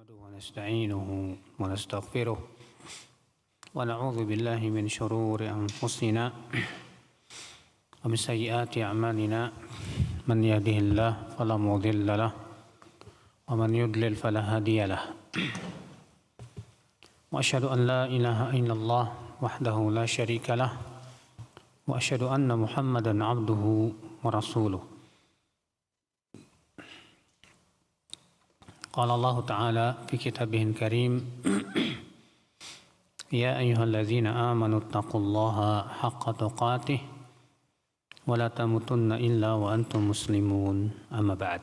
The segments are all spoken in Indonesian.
نحمده ونستعينه ونستغفره ونعوذ بالله من شرور أنفسنا ومن سيئات أعمالنا من يهده الله فلا مضل له ومن يضلل فلا هادي له وأشهد أن لا إله إلا الله وحده لا شريك له وأشهد أن محمدا عبده ورسوله. قال الله تعالى في كتابه الكريم يا أيها الذين آمنوا اتقوا الله حق تقاته ولا تموتن إلا وأنتم مسلمون أما بعد.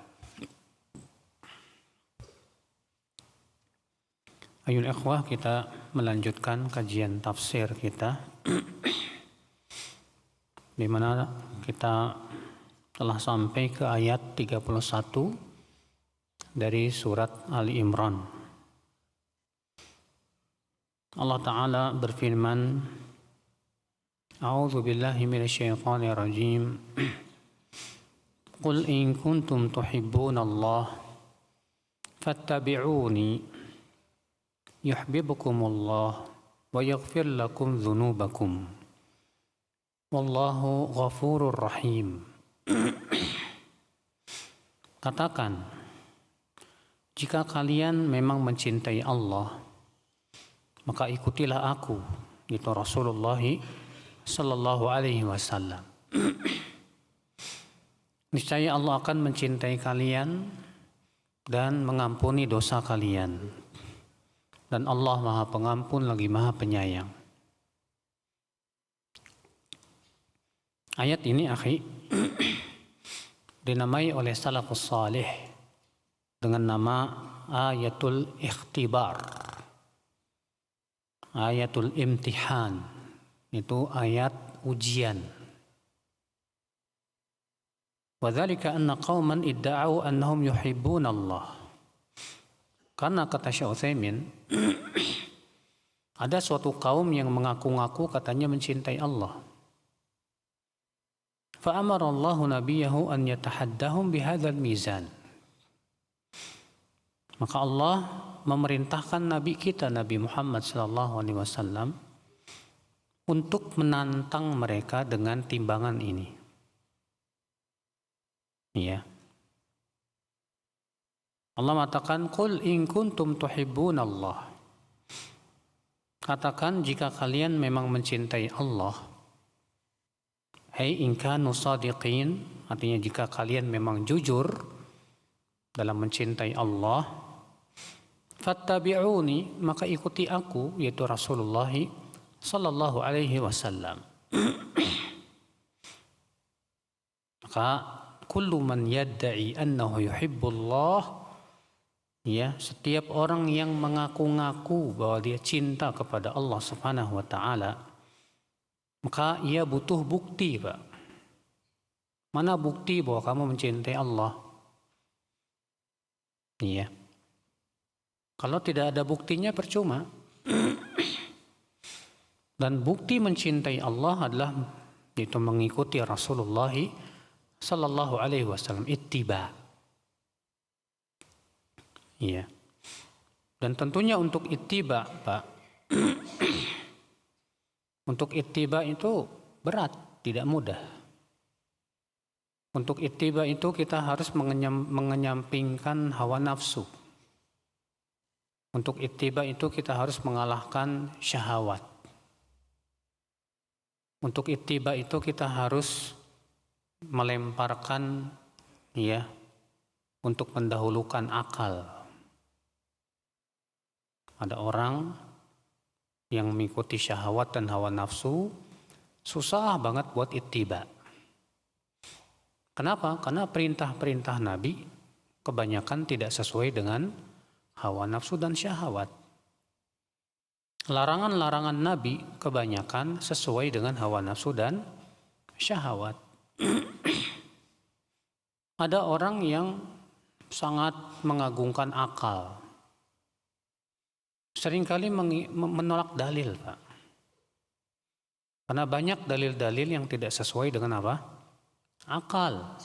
Ayul ikhwah, kita melanjutkan kajian tafsir kita di mana kita telah sampai ke ayat 31 dari surat Ali Imran. Allah Ta'ala berfirman, A'udzu billahi minasyaitonir rajim. Qul in kuntum tuhibbunallah fattabi'uni yuhibbukumullah wa yaghfir lakum dzunubakum. Wallahu ghafurur rahim. Katakan, jika kalian memang mencintai Allah, maka ikutilah aku, itu Rasulullah sallallahu alaihi wasallam. Niscaya Allah akan mencintai kalian dan mengampuni dosa kalian. Dan Allah Maha Pengampun lagi Maha Penyayang. Ayat ini, akhi, dinamai oleh salafus salih dengan nama ayatul ikhtibar, ayatul imtihan, itu ayat ujian. Wadzalika anna qauman idda'u annahum yuhibbun Allah. Karena kata Syekh Utsaimin, ada suatu kaum yang mengaku-ngaku katanya mencintai Allah. Fa amara Allahu nabiyahu an yatahaddahum bihadzal mizan. Maka Allah memerintahkan Nabi kita, Nabi Muhammad SAW, untuk menantang mereka dengan timbangan ini. Ya. Allah mengatakan, Qul in kuntum tuhibbunallah. Katakan jika kalian memang mencintai Allah. Hai in kanu shadiqin, artinya jika kalian memang jujur dalam mencintai Allah, fattabi'uni, maka ikuti aku, yaitu Rasulullah sallallahu alaihi wasallam. Maka kullu man yadda'i annahu yuhibbullah, ya, setiap orang yang mengaku-ngaku bahwa dia cinta kepada Allah Subhanahu wa taala, maka ia butuh bukti, Pak. Mana bukti bahwa kamu mencintai Allah? Iya. Kalau tidak ada buktinya percuma. Dan bukti mencintai Allah adalah itu mengikuti Rasulullah sallallahu alaihi wasallam, ittiba. Iya. Dan tentunya untuk ittiba, Pak. Untuk ittiba itu berat, tidak mudah. Untuk ittiba itu kita harus mengenyampingkan hawa nafsu. Untuk ittiba itu kita harus mengalahkan syahwat. Untuk ittiba itu kita harus melemparkan, ya, untuk mendahulukan akal. Ada orang yang mengikuti syahwat dan hawa nafsu, susah banget buat ittiba. Kenapa? Karena perintah-perintah Nabi kebanyakan tidak sesuai dengan hawa nafsu dan syahwat. Larangan-larangan Nabi kebanyakan sesuai dengan hawa nafsu dan syahwat. Ada orang yang sangat mengagungkan akal. Seringkali menolak dalil, Pak. Karena banyak dalil-dalil yang tidak sesuai dengan apa? Akal.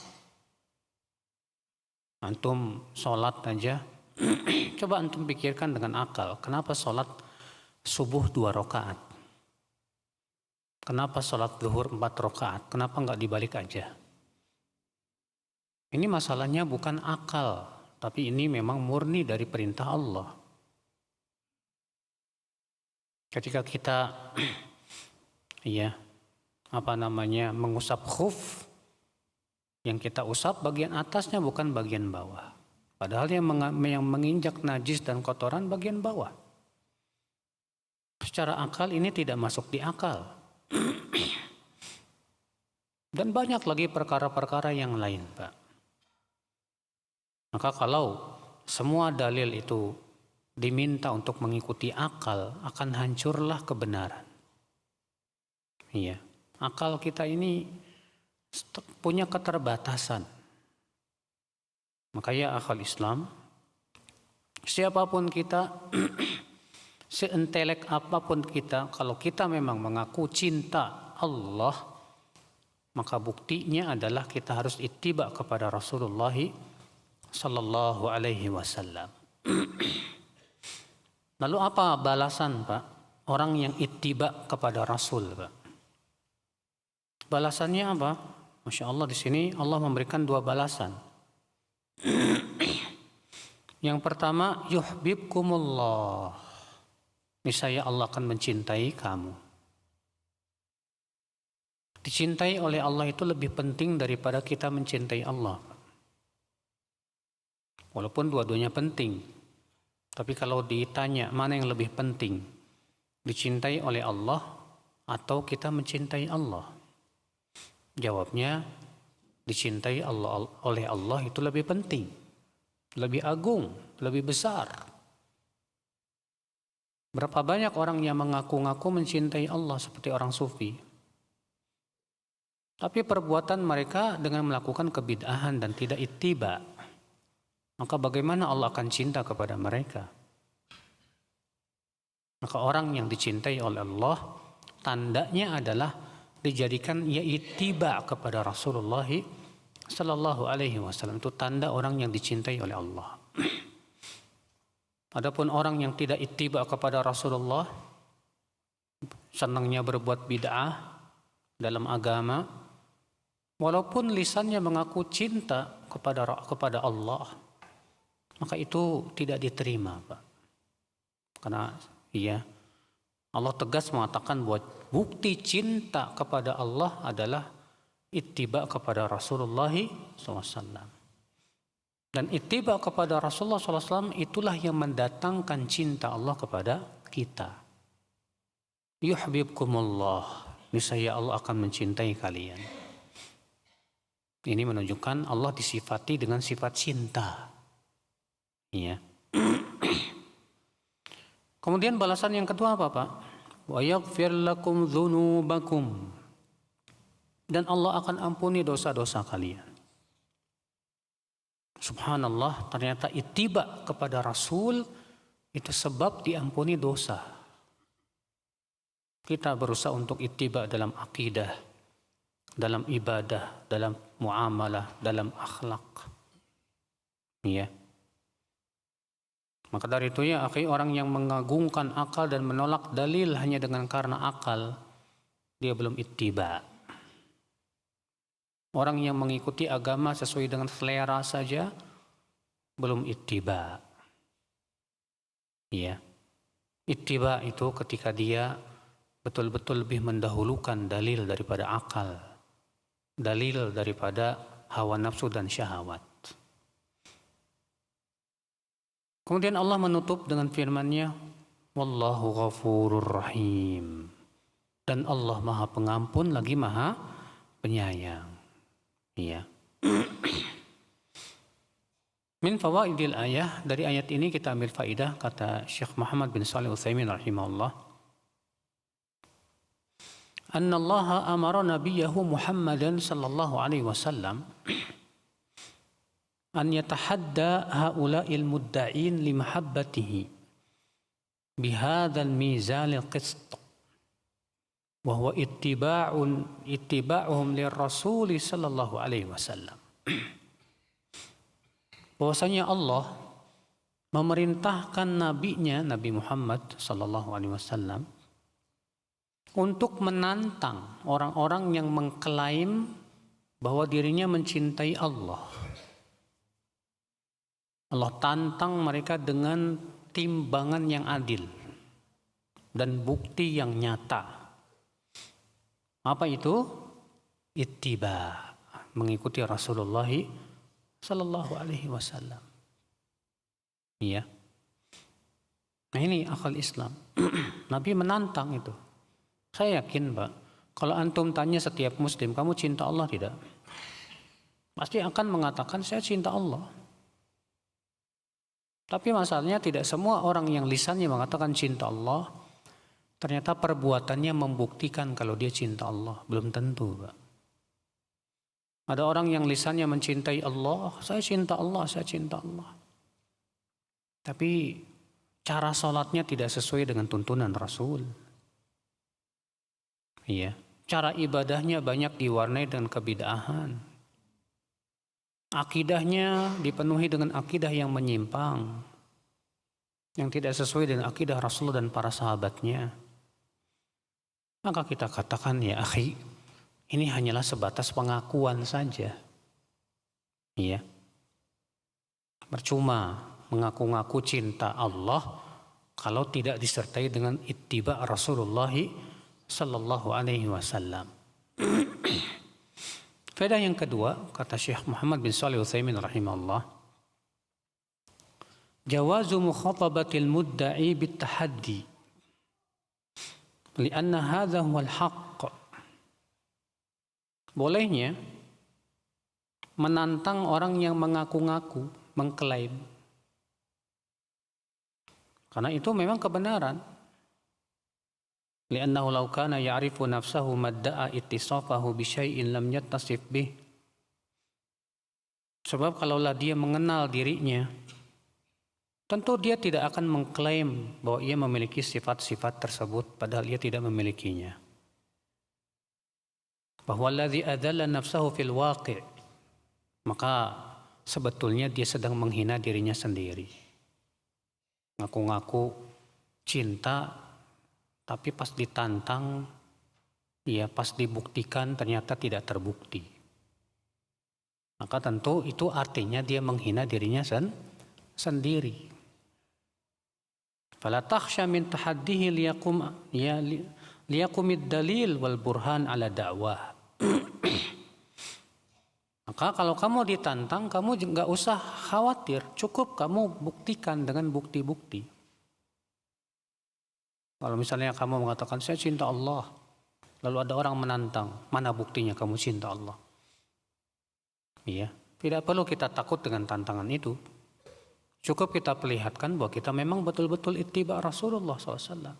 Antum sholat aja Coba antum pikirkan dengan akal, kenapa sholat subuh 2 rakaat? Kenapa sholat zuhur 4 rakaat? Kenapa nggak dibalik aja? Ini masalahnya bukan akal, tapi ini memang murni dari perintah Allah. Ketika kita mengusap khuf, yang kita usap bagian atasnya bukan bagian bawah. Padahal yang menginjak najis dan kotoran bagian bawah. Secara akal ini tidak masuk di akal. Dan banyak lagi perkara-perkara yang lain, Pak. Maka kalau semua dalil itu diminta untuk mengikuti akal, akan hancurlah kebenaran. Iya, akal kita ini punya keterbatasan. Makanya akal Islam, siapapun kita, seintelek apapun kita, kalau kita memang mengaku cinta Allah, maka buktinya adalah kita harus ittiba kepada Rasulullah sallallahu alaihi wasallam. Lalu apa balasan, Pak? Orang yang ittiba kepada Rasul, Pak. Balasannya apa? Masya Allah, di sini Allah memberikan 2 balasan. Yang pertama, yuhibbukumullah. Niscaya Allah akan mencintai kamu. Dicintai oleh Allah itu lebih penting daripada kita mencintai Allah. Walaupun dua-duanya penting. Tapi kalau ditanya mana yang lebih penting, dicintai oleh Allah atau kita mencintai Allah? Jawabnya, dicintai oleh Allah itu lebih penting, lebih agung, lebih besar. Berapa banyak orang yang mengaku-ngaku mencintai Allah seperti orang sufi, tapi perbuatan mereka dengan melakukan kebid'ahan dan tidak ittiba. Maka bagaimana Allah akan cinta kepada mereka? Maka orang yang dicintai oleh Allah, tandanya adalah dijadikan ia ittiba kepada Rasulullah sallallahu alaihi wasallam. Itu tanda orang yang dicintai oleh Allah. Adapun orang yang tidak ittiba kepada Rasulullah, senangnya berbuat bid'ah dalam agama, walaupun lisannya mengaku cinta kepada Allah, maka itu tidak diterima, Pak. Karena Allah tegas mengatakan bahwa bukti cinta kepada Allah adalah ittiba kepada Rasulullah SAW. Dan ittiba kepada Rasulullah SAW itulah yang mendatangkan cinta Allah kepada kita. Yuhibbukumullah, niscaya Allah akan mencintai kalian. Ini menunjukkan Allah disifati dengan sifat cinta. Iya. Kemudian balasan yang kedua apa, Pak? Wa yaghfir lakum dzunubakum. Dan Allah akan ampuni dosa-dosa kalian. Subhanallah, ternyata ittiba kepada Rasul itu sebab diampuni dosa. Kita berusaha untuk ittiba dalam akidah, dalam ibadah, dalam muamalah, dalam akhlak. Iya. Maka dari itu ya akhi, orang yang mengagungkan akal dan menolak dalil hanya dengan karena akal, dia belum ittiba. Orang yang mengikuti agama sesuai dengan selera saja belum ittiba. Ya. Ittiba itu ketika dia betul-betul lebih mendahulukan dalil daripada akal, dalil daripada hawa nafsu dan syahwat. Kemudian Allah menutup dengan firman-Nya, Wallahu ghafurur rahim. Dan Allah Maha Pengampun lagi Maha Penyayang. Iya. Min fawaidil ayah, dari ayat ini kita ambil faidah, kata Syekh Muhammad bin Shalih Al-Utsaimin rahimahullah. Anna Allah amara nabiyahu Muhammadan sallallahu alaihi wasallam an yatahadda haula'il mudda'in li mahabbatihi bihadzal mizanil qist wa huwa ittiba'uhum lirrasul sallallahu alaihi wasallam. Bahwasanya Allah memerintahkan nabinya Nabi Muhammad sallallahu alaihi wasallam untuk menantang orang-orang yang mengklaim bahwa dirinya mencintai Allah. Allah tantang mereka dengan timbangan yang adil dan bukti yang nyata. Apa itu? Ittiba, mengikuti Rasulullah sallallahu alaihi wasallam. Iya. Nah ini akal Islam. Nabi menantang itu. Saya yakin, Pak, kalau antum tanya setiap muslim, kamu cinta Allah tidak? Pasti akan mengatakan saya cinta Allah. Tapi masalahnya tidak semua orang yang lisannya mengatakan cinta Allah, ternyata perbuatannya membuktikan kalau dia cinta Allah. Belum tentu, Pak. Ada orang yang lisannya mencintai Allah, saya cinta Allah, saya cinta Allah. Tapi cara sholatnya tidak sesuai dengan tuntunan Rasul. Iya. Cara ibadahnya banyak diwarnai dengan kebid'ahan. Akidahnya dipenuhi dengan akidah yang menyimpang, yang tidak sesuai dengan akidah Rasul dan para sahabatnya. Maka kita katakan, ya akhi, ini hanyalah sebatas pengakuan saja. Iya. Percuma mengaku-ngaku cinta Allah kalau tidak disertai dengan ittiba Rasulullah sallallahu alaihi wasallam. Faedah yang kedua, kata Syekh Muhammad bin Shalih Al-Utsaimin rahimahullah, jawazu mukhatabatil mudda'i bitahaddi lianna hadha huwal haqq. Bolehnya menantang orang yang mengaku-ngaku, mengklaim, karena itu memang kebenaran. Li'annahu law kana ya'rifu nafsahu madda'a ittisafahu bi syai'in lam yattasif bih. Sebab kalaulah dia mengenal dirinya, tentu dia tidak akan mengklaim bahwa ia memiliki sifat-sifat tersebut padahal ia tidak memilikinya. Bahwa alladzi adzalla nafsahu fil waqi', maka sebetulnya dia sedang menghina dirinya sendiri. Ngaku-ngaku cinta, tapi pas ditantang, ya pas dibuktikan ternyata tidak terbukti. Maka tentu itu artinya dia menghina dirinya sendiri. Fala takhsha min tahaddihi liyaqumid dalil wal burhan ala da'wah. Maka kalau kamu ditantang, kamu nggak usah khawatir, cukup kamu buktikan dengan bukti-bukti. Kalau misalnya kamu mengatakan saya cinta Allah, lalu ada orang menantang, mana buktinya kamu cinta Allah? Iya, tidak perlu kita takut dengan tantangan itu. Cukup kita perlihatkan bahwa kita memang betul-betul ittiba Rasulullah SAW.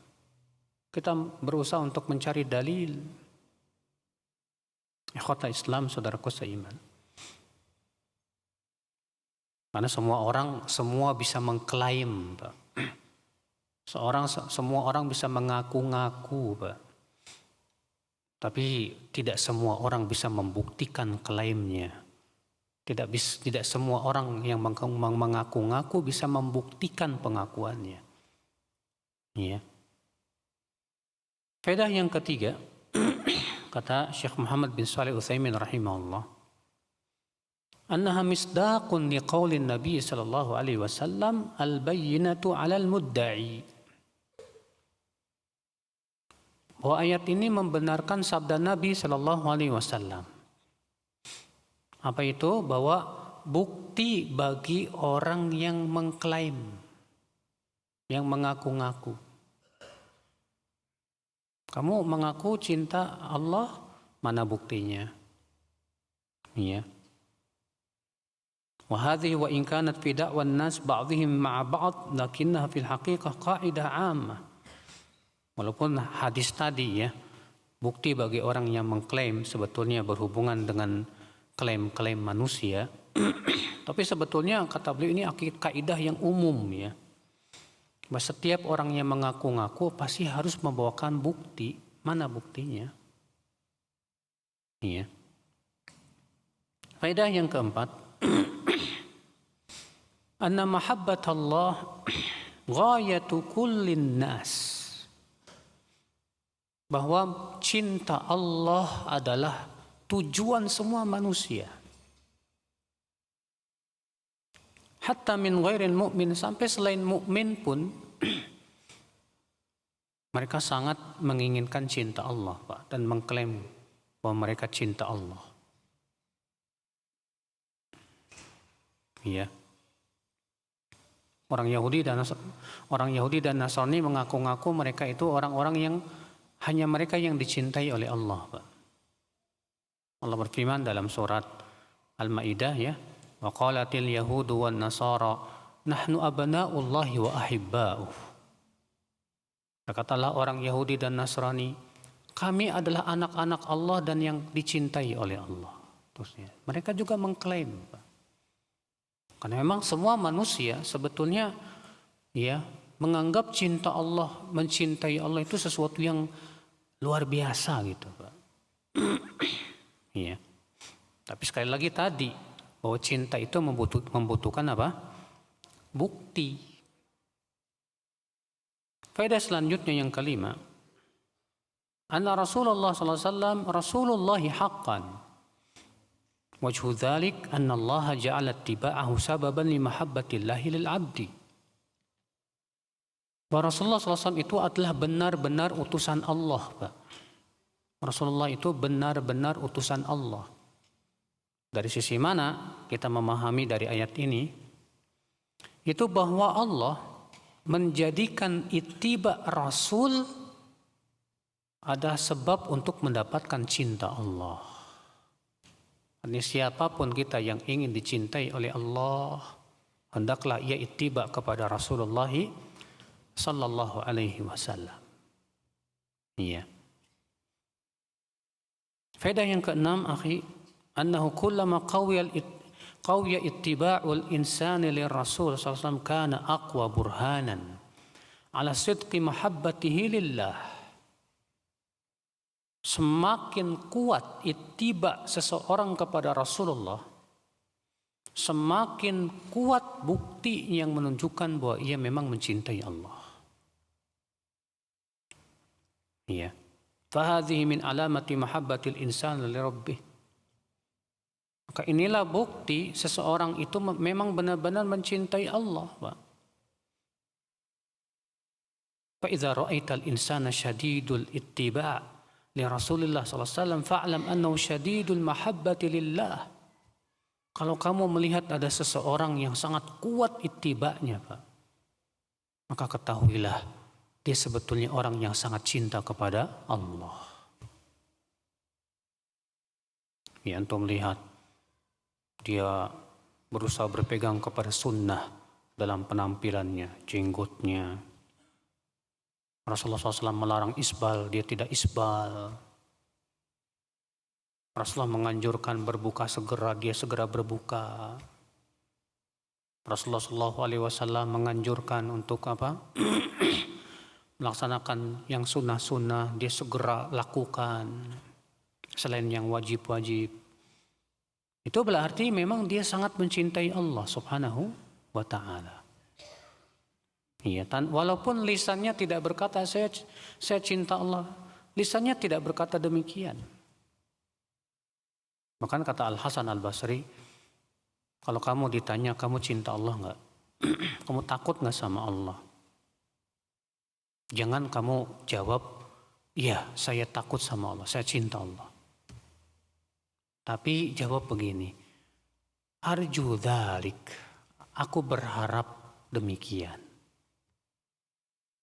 Kita berusaha untuk mencari dalil. Ikhwata Islam, saudaraku seiman. Karena semua bisa mengklaim, Pak. Semua orang bisa mengaku-ngaku, Pak. Tapi tidak semua orang bisa membuktikan klaimnya. Tidak semua orang yang mengaku-ngaku bisa membuktikan pengakuannya. Ya. Faedah yang ketiga, kata Syekh Muhammad bin Shalih Al-Utsaimin rahimahullah, annaha misdaqun liqaulin Nabi sallallahu alaihi wasallam al-bayyinatu 'alal mudda'i. Bahwa ayat ini membenarkan sabda Nabi sallallahu alaihi wasallam. Apa itu? Bahwa bukti bagi orang yang mengklaim, yang mengaku-ngaku. Kamu mengaku cinta Allah, mana buktinya? Iya. Wa hadhihi wa in kanat fi da'wan nas ba'dihim ma'a ba'd lakinnaha fil haqiqah qa'idah 'ammah. Walaupun hadis tadi ya, bukti bagi orang yang mengklaim sebetulnya berhubungan dengan klaim-klaim manusia, tapi sebetulnya kata beliau ini kaidah yang umum ya. Bahwa setiap orang yang mengaku-ngaku pasti harus membawakan bukti. Mana buktinya? Iya. Faedah yang keempat, anna mahabbatallah ghayatu kullin nas, bahwa cinta Allah adalah tujuan semua manusia. Hatta min ghairil mu'min, sampai selain mukmin pun mereka sangat menginginkan cinta Allah, Pak, dan mengklaim bahwa mereka cinta Allah. Iya. Orang Yahudi dan Nasrani mengaku-ngaku mereka itu orang-orang yang hanya mereka yang dicintai oleh Allah, Pak. Allah berfirman dalam surat Al-Maidah, ya, wa qalatil yahudu wan nasara nahnu abna'ullahi wa ahibba'uh. Katalah orang Yahudi dan Nasrani, kami adalah anak-anak Allah dan yang dicintai oleh Allah. Terusnya, mereka juga mengklaim, Pak. Karena memang semua manusia sebetulnya, ya, menganggap cinta Allah, mencintai Allah itu sesuatu yang luar biasa gitu, Pak. Iya. Tapi sekali lagi tadi, bahwa cinta itu membutuhkan apa? Bukti. Faedah selanjutnya yang kelima, anna Rasulullah sallallahu alaihi wasallam Rasulullah haqqan. Wajhu dzalik anna Allah ja'ala ittiba'ahu sababan li mahabbatillahi lil 'abdi. Bahwa Rasulullah SAW itu adalah benar-benar utusan Allah, Pak. Rasulullah itu benar-benar utusan Allah. Dari sisi mana kita memahami dari ayat ini? Itu bahwa Allah menjadikan ittiba Rasul ada sebab untuk mendapatkan cinta Allah. Ini siapapun kita yang ingin dicintai oleh Allah, hendaklah ia ittiba kepada Rasulullah sallallahu alaihi wasallam. Iya. Faedah yang keenam, akhi, annahu kullama qawiya ittiba'ul insani lirrasul sallallahu alaihi wasallam kana aqwa burhanan ala sidqi mahabbatihi lillah. Semakin kuat ittiba seseorang kepada Rasulullah, semakin kuat bukti yang menunjukkan bahwa ia memang mencintai Allah. Iya. Fahadhihi min alamati mahabbatil insan li rabbih. Maka inilah bukti seseorang itu memang benar-benar mencintai Allah, Pak. Fa idza ra'aital insana syadidul ittiba' li Rasulillah sallallahu alaihi wasallam fa'lam annahu syadidul mahabbati lillah. Kalau kamu melihat ada seseorang yang sangat kuat ittiba'nya, Pak, maka ketahuilah dia sebetulnya orang yang sangat cinta kepada Allah. Ya, antum melihat dia berusaha berpegang kepada sunnah dalam penampilannya, jenggotnya. Rasulullah SAW melarang isbal, dia tidak isbal. Rasulullah menganjurkan berbuka segera, dia segera berbuka. Rasulullah SAW menganjurkan untuk apa? Melaksanakan yang sunnah-sunnah, dia segera lakukan. Selain yang wajib-wajib. Itu berarti memang dia sangat mencintai Allah Subhanahu wa ta'ala. Iya, walaupun lisannya tidak berkata saya cinta Allah, lisannya tidak berkata demikian. Bahkan kata Al Hasan Al Basri, kalau kamu ditanya kamu cinta Allah enggak, kamu takut enggak sama Allah, jangan kamu jawab, iya saya takut sama Allah, saya cinta Allah. Tapi jawab begini, arju dzalik, aku berharap demikian.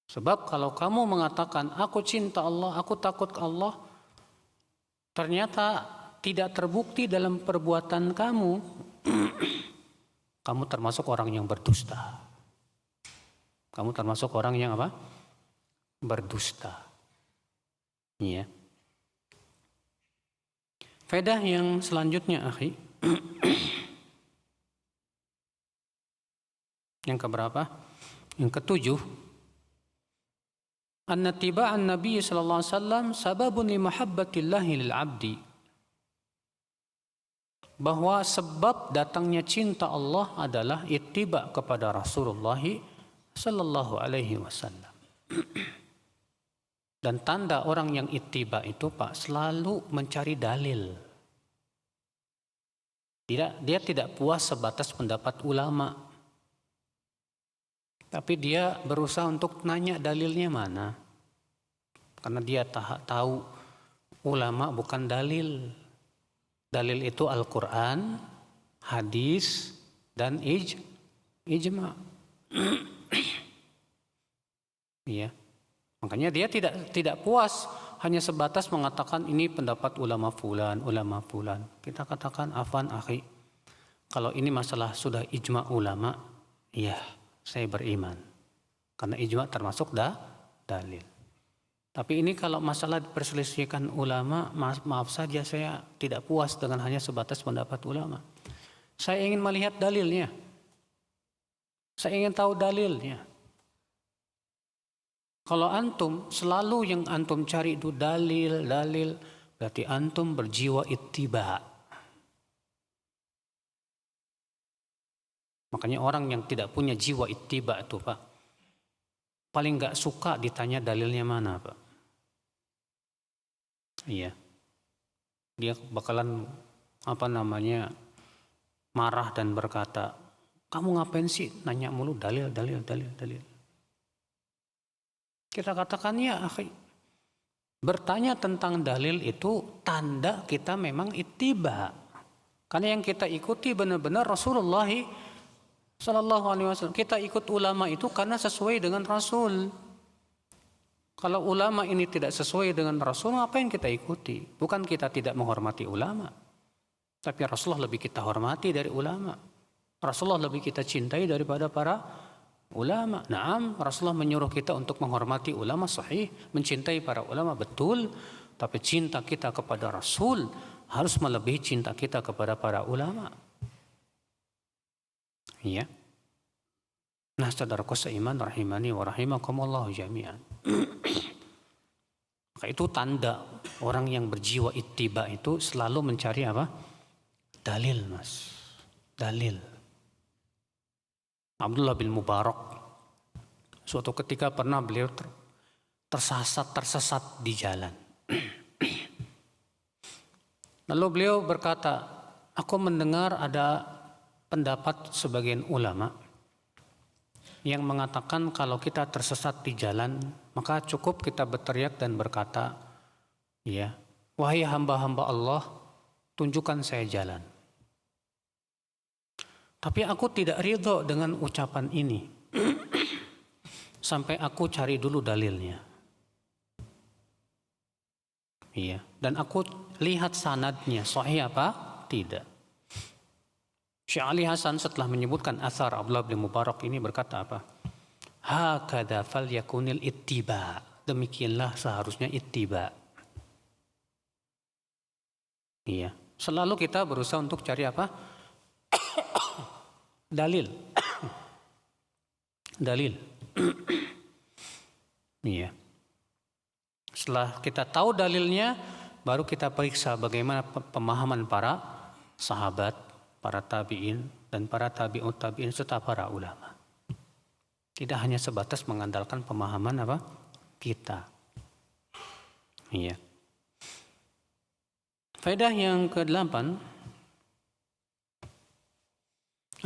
Sebab kalau kamu mengatakan aku cinta Allah, aku takut ke Allah, ternyata tidak terbukti dalam perbuatan kamu, kamu termasuk orang yang berdusta. Kamu termasuk orang yang apa? Berdusta. Iya. Faedah yang selanjutnya, akhi. Yang keberapa? Yang ketujuh. Anna tiba'an Nabi sallallahu alaihi wasallam sababun li mahabbatillahi lil 'abdi. bahwa sebab datangnya cinta Allah adalah ittiba kepada Rasulullah sallallahu alaihi wasallam. Dan tanda orang yang ittiba itu Pak selalu mencari dalil. Dia tidak puas sebatas pendapat ulama. Tapi dia berusaha untuk nanya dalilnya mana. Karena dia tahu ulama bukan dalil. Dalil itu Al-Quran, hadis, dan ijma. Iya. Makanya dia tidak puas hanya sebatas mengatakan ini pendapat ulama fulan. Kita katakan afan akhi. Kalau ini masalah sudah ijma ulama, ya saya beriman. Karena ijma termasuk dalil. Tapi ini kalau masalah diperselisihkan ulama, maaf saja saya tidak puas dengan hanya sebatas pendapat ulama. Saya ingin melihat dalilnya. Saya ingin tahu dalilnya. Kalau antum selalu yang antum cari itu dalil, berarti antum berjiwa ittiba. Makanya orang yang tidak punya jiwa ittiba itu Pak, paling nggak suka ditanya dalilnya mana Pak. Iya, dia bakalan marah dan berkata, kamu ngapain sih nanya mulu dalil. Kita katakan ya akhi, bertanya tentang dalil itu tanda kita memang ittiba. Karena yang kita ikuti benar-benar Rasulullah sallallahu alaihi wasallam. Kita ikut ulama itu karena sesuai dengan Rasul. Kalau ulama ini tidak sesuai dengan Rasul, apa yang kita ikuti? Bukan kita tidak menghormati ulama, tapi Rasulullah lebih kita hormati dari ulama. Rasulullah lebih kita cintai daripada para ulama. Naam, Rasulullah menyuruh kita untuk menghormati ulama, sahih, mencintai para ulama, betul. Tapi cinta kita kepada Rasul harus melebihi cinta kita kepada para ulama. Iya. Nah, saudaraku seiman rahimani wa rahimakumullah jami'an. Maka itu tanda orang yang berjiwa ittiba itu selalu mencari apa? Dalil, Mas. Dalil. Abdullah bin Mubarak suatu ketika pernah beliau tersesat di jalan. Lalu beliau berkata, aku mendengar ada pendapat sebagian ulama yang mengatakan kalau kita tersesat di jalan, maka cukup kita berteriak dan berkata, ya, wahai hamba-hamba Allah, tunjukkan saya jalan. Tapi aku tidak ridho dengan ucapan ini. Sampai aku cari dulu dalilnya. Iya, dan aku lihat sanadnya, sahih apa? Tidak. Syekh Ali Hasan setelah menyebutkan asar Abdullah bin Mubarak ini berkata apa? Hakadha falyakunil ittiba. Demikianlah seharusnya ittiba. Iya. Selalu kita berusaha untuk cari apa? Dalil. Dalil. Iya. Setelah kita tahu dalilnya, baru kita periksa bagaimana pemahaman para sahabat, para tabi'in, dan para tabi'ut tabi'in, serta para ulama. Tidak hanya sebatas mengandalkan pemahaman apa? Kita. Iya. Faedah yang ke-8,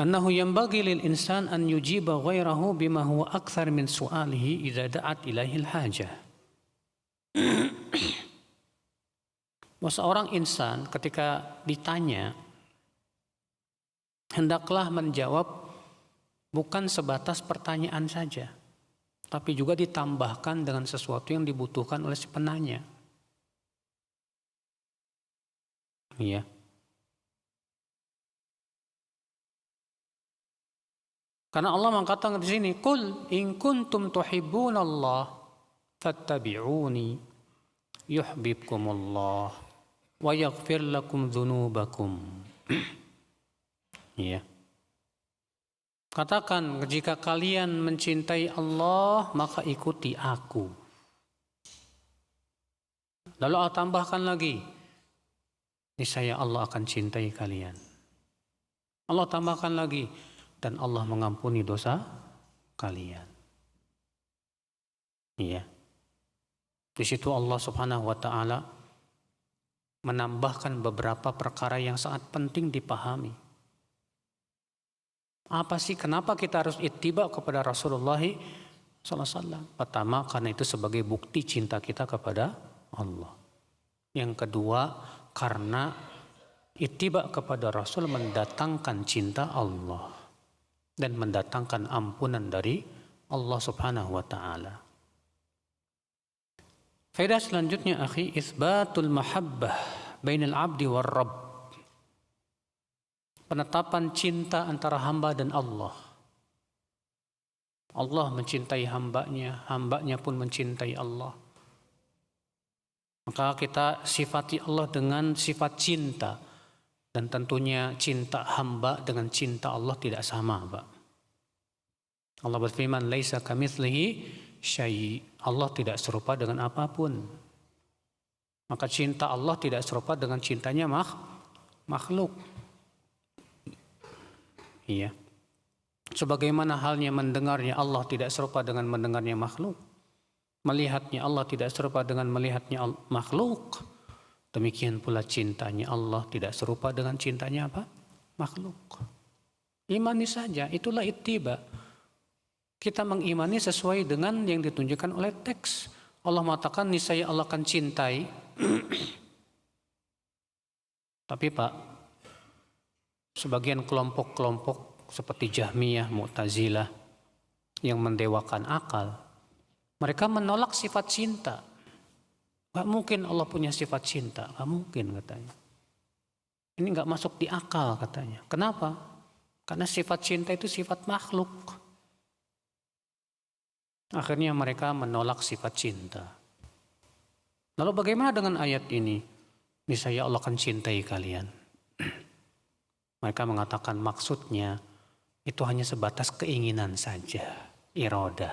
annahu yanbaghi lil insan an yujiba ghairahu bima huwa akthar min su'alihi idza da'at ilaihi al-hajah. Bahwa seorang insan ketika ditanya, hendaklah menjawab bukan sebatas pertanyaan saja, tapi juga ditambahkan dengan sesuatu yang dibutuhkan oleh si penanya. Iya. Karena Allah mengatakan di sini, "Qul in kuntum tuhibbunallah fattabi'uni yuhibbukumullah wa yaghfir lakum dzunubakum." Ya. Katakan, jika kalian mencintai Allah, maka ikuti aku. Lalu Allah tambahkan lagi, niscaya Allah akan cintai kalian. Allah tambahkan lagi, dan Allah mengampuni dosa kalian. Iya. Di situ Allah Subhanahu wa taala menambahkan beberapa perkara yang sangat penting dipahami. Apa sih kenapa kita harus ittiba kepada Rasulullah sallallahu alaihi wasallam? Pertama, karena itu sebagai bukti cinta kita kepada Allah. Yang kedua, karena ittiba kepada Rasul mendatangkan cinta Allah dan mendatangkan ampunan dari Allah Subhanahu wa taala. Faedah selanjutnya, akhi, isbatul mahabbah bainal abdi war rabb. Penetapan cinta antara hamba dan Allah. Allah mencintai hambanya, hambanya pun mencintai Allah. Maka kita sifati Allah dengan sifat cinta. Dan tentunya cinta hamba dengan cinta Allah tidak sama, Pak. Allah berfirman, laisa kamitslihi syai'. Allah tidak serupa dengan apapun. Maka cinta Allah tidak serupa dengan cintanya makhluk. Iya. Sebagaimana halnya mendengarnya Allah tidak serupa dengan mendengarnya makhluk. Melihatnya Allah tidak serupa dengan melihatnya makhluk. Demikian pula cintanya Allah tidak serupa dengan cintanya apa? Makhluk. Imani saja, itulah ittiba. Kita mengimani sesuai dengan yang ditunjukkan oleh teks. Allah mengatakan niscaya Allah akan cintai. Tapi Pak, sebagian kelompok-kelompok seperti Jahmiyah, Mu'tazilah yang mendewakan akal, mereka menolak sifat cinta. Gak mungkin Allah punya sifat cinta, gak mungkin katanya. Ini gak masuk di akal katanya. Kenapa? Karena sifat cinta itu sifat makhluk. Akhirnya mereka menolak sifat cinta. Lalu bagaimana dengan ayat ini? Niscaya Allah akan cintai kalian. Mereka mengatakan maksudnya itu hanya sebatas keinginan saja. Iradah.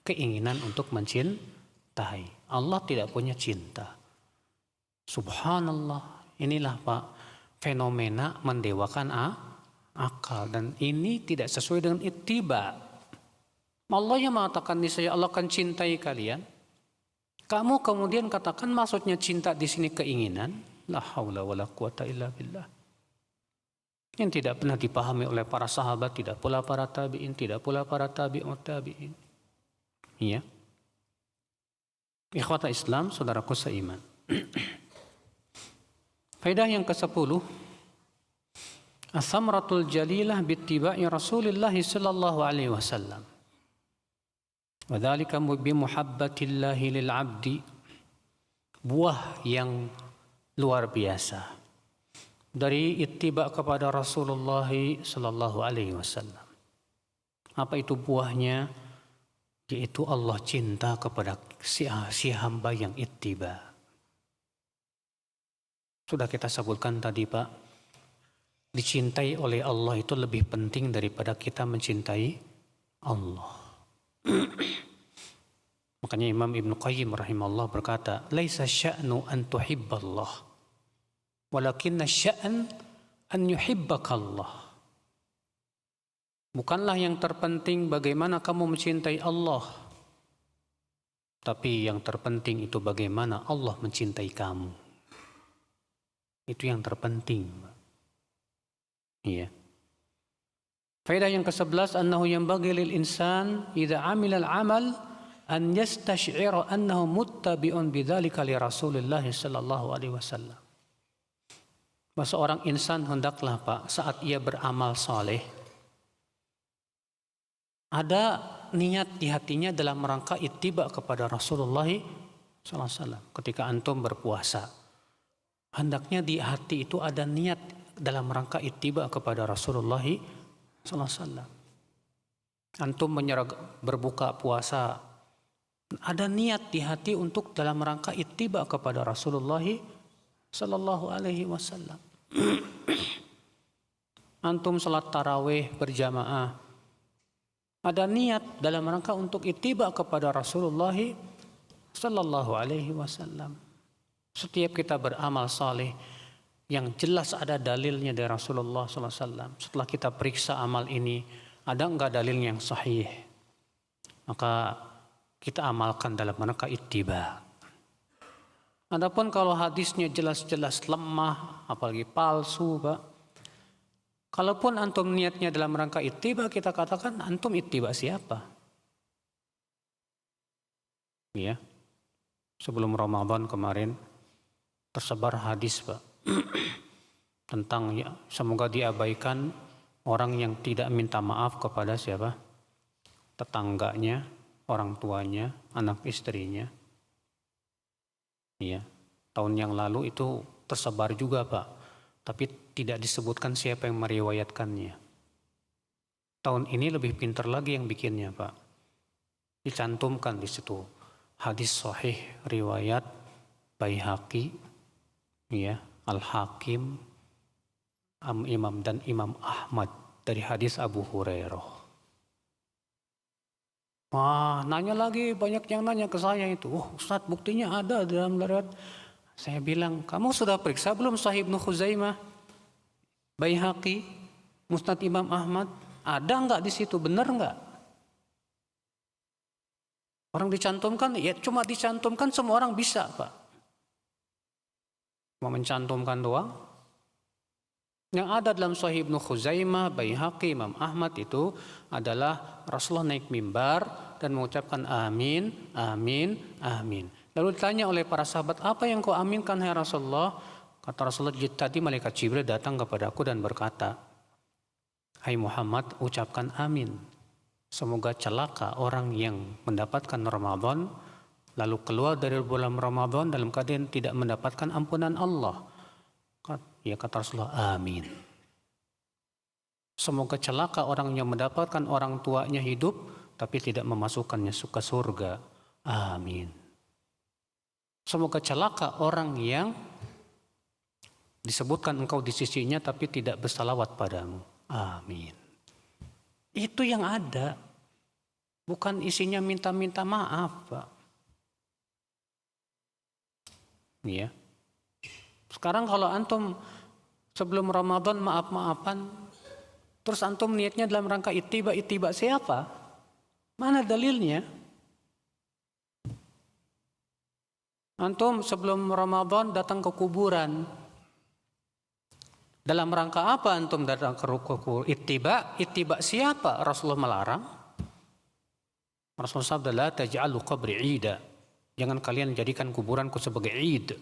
Keinginan untuk mencintai. Allah tidak punya cinta. Subhanallah. Inilah Pak, fenomena mendewakan akal. Dan ini tidak sesuai dengan ittiba. Allah yang mengatakan niscaya Allah akan cintai kalian. Kamu kemudian katakan maksudnya cinta di sini keinginan. La haula wala quwata illa billah. Yang tidak pernah dipahami oleh para sahabat, tidak pula para tabi'in, tidak pula para tabi'ut tabi'in. Iya. Ikhwata Islam, saudaraku seiman. Faedah yang ke-10. As-samratul jalilah bittiba'i Rasulillah sallallahu alaihi wasallam. Wa dzalika bi muhabbatillahi lil 'abdi. Buah yang luar biasa dari ittiba kepada Rasulullah sallallahu alaihi wasallam. Apa itu buahnya? Yaitu Allah cinta kepada si hamba yang ittiba. Sudah kita sebutkan tadi Pak, dicintai oleh Allah itu lebih penting daripada kita mencintai Allah. Makanya Imam Ibn Qayyim rahimahullah berkata, laisa sya'nu an tuhibballah, walakinna sya'an an yuhibbakallah. Bukanlah yang terpenting bagaimana kamu mencintai Allah, tapi yang terpenting itu bagaimana Allah mencintai kamu. Itu yang terpenting. Iya. Faedah yang ke-11, annahu yanbaghi lil insan idza amila al-amal an yastash'ira annahu muttabi'un bidzalika li Rasulillah sallallahu alaihi wasallam. Bahwa seorang insan hendaklah Pak, saat ia beramal saleh, ada niat di hatinya dalam rangka ittiba kepada Rasulullah SAW. Ketika antum berpuasa, hendaknya di hati itu ada niat dalam rangka ittiba kepada Rasulullah SAW. Antum berbuka puasa, ada niat di hati untuk dalam rangka ittiba kepada Rasulullah Sallallahu Alaihi Wasallam. Antum salat tarawih berjamaah, ada niat dalam rangka untuk ittiba kepada Rasulullah Sallallahu Alaihi Wasallam. Setiap kita beramal saleh, yang jelas ada dalilnya dari Rasulullah SAW. Setelah kita periksa amal ini, ada enggak dalil yang sahih? Maka kita amalkan dalam rangka ittiba. Adapun kalau hadisnya jelas-jelas lemah, apalagi palsu, Pak. Kalaupun antum niatnya dalam rangka ittiba, kita katakan antum ittiba siapa? Ya. Sebelum Ramadan kemarin tersebar hadis, Pak. Tentang ya, semoga diabaikan orang yang tidak minta maaf kepada siapa? Tetangganya, orang tuanya, anak istrinya. Iya, tahun yang lalu itu tersebar juga, Pak. Tapi tidak disebutkan siapa yang meriwayatkannya. Tahun ini lebih pintar lagi yang bikinnya, Pak. Dicantumkan di situ hadis sahih riwayat Baihaqi, ya, Al-Hakim, Imam dan Imam Ahmad dari hadis Abu Hurairah. Wah, nanya lagi, banyak yang nanya ke saya itu. Oh, Ustaz, buktinya ada dalam riwayat. Saya bilang, kamu sudah periksa belum Sahih Ibnu Khuzaimah, Baihaqi, Musnad Imam Ahmad? Ada enggak di situ? Benar enggak? Orang dicantumkan, ya cuma dicantumkan, semua orang bisa, Pak. Mau mencantumkan doang. Yang ada dalam Sahih Ibnu Khuzaimah, Baihaqi, Imam Ahmad itu adalah Rasulullah naik mimbar dan mengucapkan amin, amin, amin. Lalu ditanya oleh para sahabat, apa yang kau aminkan ya Rasulullah? Kata Rasulullah, tadi malaikat Jibril datang kepadaku dan berkata, hai Muhammad, ucapkan amin. Semoga celaka orang yang mendapatkan Ramadan, lalu keluar dari bulan Ramadan dalam keadaan tidak mendapatkan ampunan Allah. Ya kata Rasulullah, amin. Semoga celaka orang yang mendapatkan orang tuanya hidup, tapi tidak memasukkannya ke surga. Amin. Semoga celaka orang yang disebutkan engkau di sisinya tapi tidak bersalawat padamu. Amin. Itu yang ada. Bukan isinya minta-minta maaf, Pak. Ya. Sekarang kalau antum sebelum Ramadan maaf-maafan, terus antum niatnya dalam rangka ittiba siapa? Mana dalilnya? Antum sebelum Ramadan datang ke kuburan. Dalam rangka apa antum datang ke kuburan? Ittiba siapa? Rasulullah melarang. Rasulullah sabda, la taj'alu qabri 'ida. Jangan kalian jadikan kuburanku sebagai id.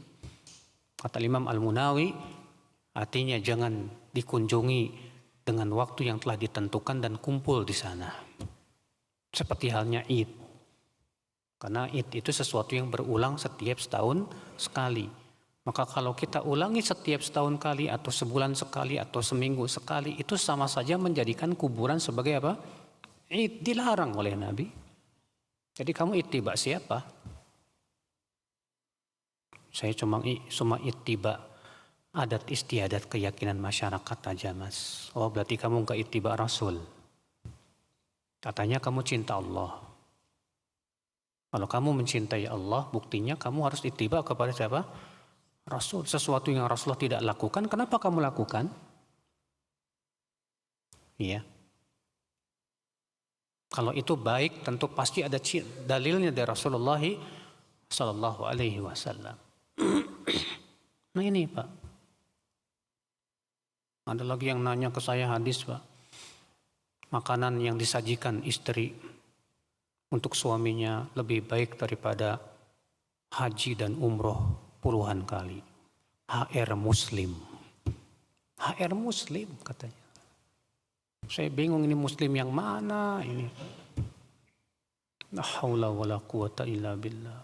Kata Imam Al-Munawi, artinya jangan dikunjungi dengan waktu yang telah ditentukan dan kumpul di sana. Seperti halnya id. Karena itu sesuatu yang berulang setiap setahun sekali. Maka kalau kita ulangi setiap setahun kali atau sebulan sekali atau seminggu sekali, itu sama saja menjadikan kuburan sebagai apa? Dilarang oleh Nabi. Jadi kamu ittiba siapa? Saya cuma ittiba adat istiadat keyakinan masyarakat aja, Mas. Oh, berarti kamu enggak ittiba Rasul. Katanya kamu cinta Allah. Kalau kamu mencintai Allah, buktinya kamu harus ittiba kepada siapa? Rasul. Sesuatu yang Rasulullah tidak lakukan, kenapa kamu lakukan? Iya. Kalau itu baik, tentu pasti ada dalilnya dari Rasulullah Sallallahu Alaihi Wasallam. Nah ini, Pak. Ada lagi yang nanya ke saya hadis, Pak. Makanan yang disajikan istri untuk suaminya lebih baik daripada haji dan umroh puluhan kali. HR Muslim. HR Muslim katanya. Saya bingung ini Muslim yang mana ini. La haula wala quwata illa billah.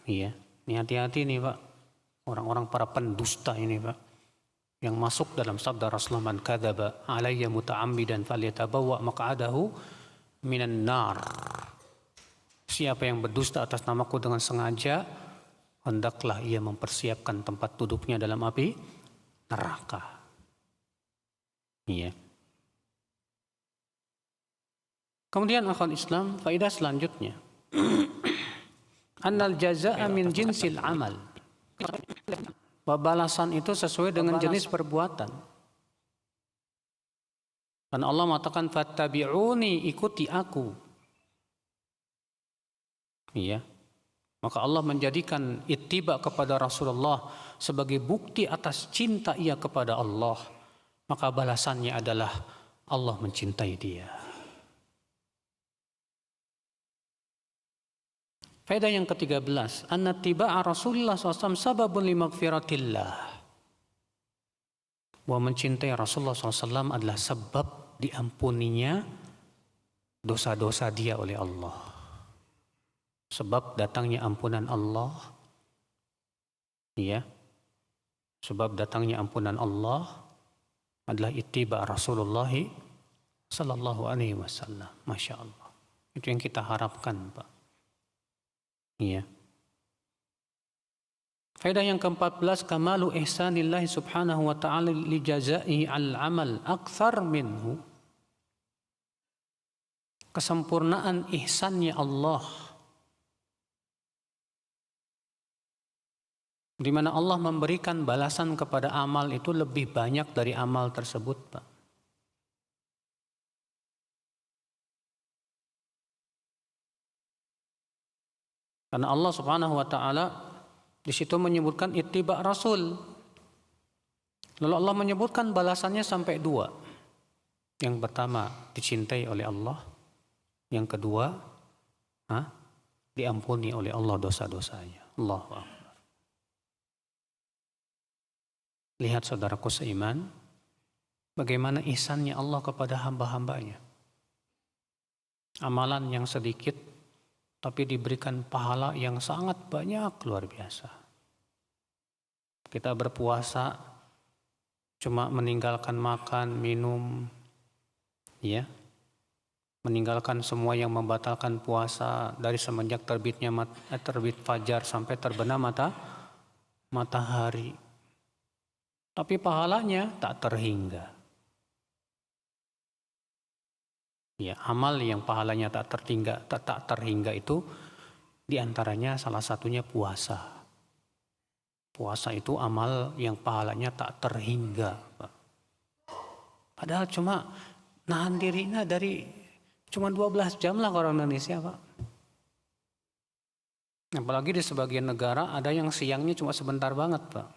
Iya, ini hati-hati nih, Pak. Orang-orang para pendusta ini, Pak. Yang masuk dalam sabda Rasulullah, man kadzaba alayya muta'ammidan falyatabawwa maq'adahu minan nar. Siapa yang berdusta atas namaku dengan sengaja, hendaklah ia mempersiapkan tempat duduknya dalam api neraka. Iya. Kemudian akhwat Islam, faedah selanjutnya. Annal jazaa'a min jinsil amal. Balasan itu sesuai dengan jenis perbuatan. Dan Allah mengatakan fattabi'uni, ikuti aku. Iya. Maka Allah menjadikan ittiba kepada Rasulullah sebagai bukti atas cinta ia kepada Allah. Maka balasannya adalah Allah mencintai dia. Faedah yang ke-13, anna tiba'a Rasulullah SAW sababun limaghfiratillah. Bahwa mencintai Rasulullah SAW adalah sebab diampuninya dosa-dosa dia oleh Allah. Sebab datangnya ampunan Allah. Ya. Sebab datangnya ampunan Allah adalah ittiba Rasulullah sallallahu alaihi wasallam. Masya Allah. Itu yang kita harapkan, Pak. Iya. Faedah yang ke-14, kamalu ihsanillahi subhanahu wa ta'ala li jazaihi al-amal akthar minhu. Kesempurnaan ihsannya Allah, di mana Allah memberikan balasan kepada amal itu lebih banyak dari amal tersebut, Pak. Karena Allah Subhanahu wa taala di situ menyebutkan ittiba Rasul. Lalu Allah menyebutkan balasannya sampai 2. Yang pertama, dicintai oleh Allah. Yang kedua, diampuni oleh Allah dosa-dosanya. Allahu Akbar. Lihat saudaraku seiman, bagaimana ihsannya Allah kepada hamba-hambanya. Amalan yang sedikit tapi diberikan pahala yang sangat banyak, luar biasa. Kita berpuasa cuma meninggalkan makan, minum, ya, meninggalkan semua yang membatalkan puasa dari semenjak terbit fajar sampai terbenam matahari. Tapi pahalanya tak terhingga. Ya, amal yang pahalanya tak terhingga itu diantaranya salah satunya puasa. Puasa itu amal yang pahalanya tak terhingga, Pak. Padahal cuma nahan dirinya dari cuma 12 jam lah orang Indonesia, Pak. Apalagi di sebagian negara ada yang siangnya cuma sebentar banget, Pak.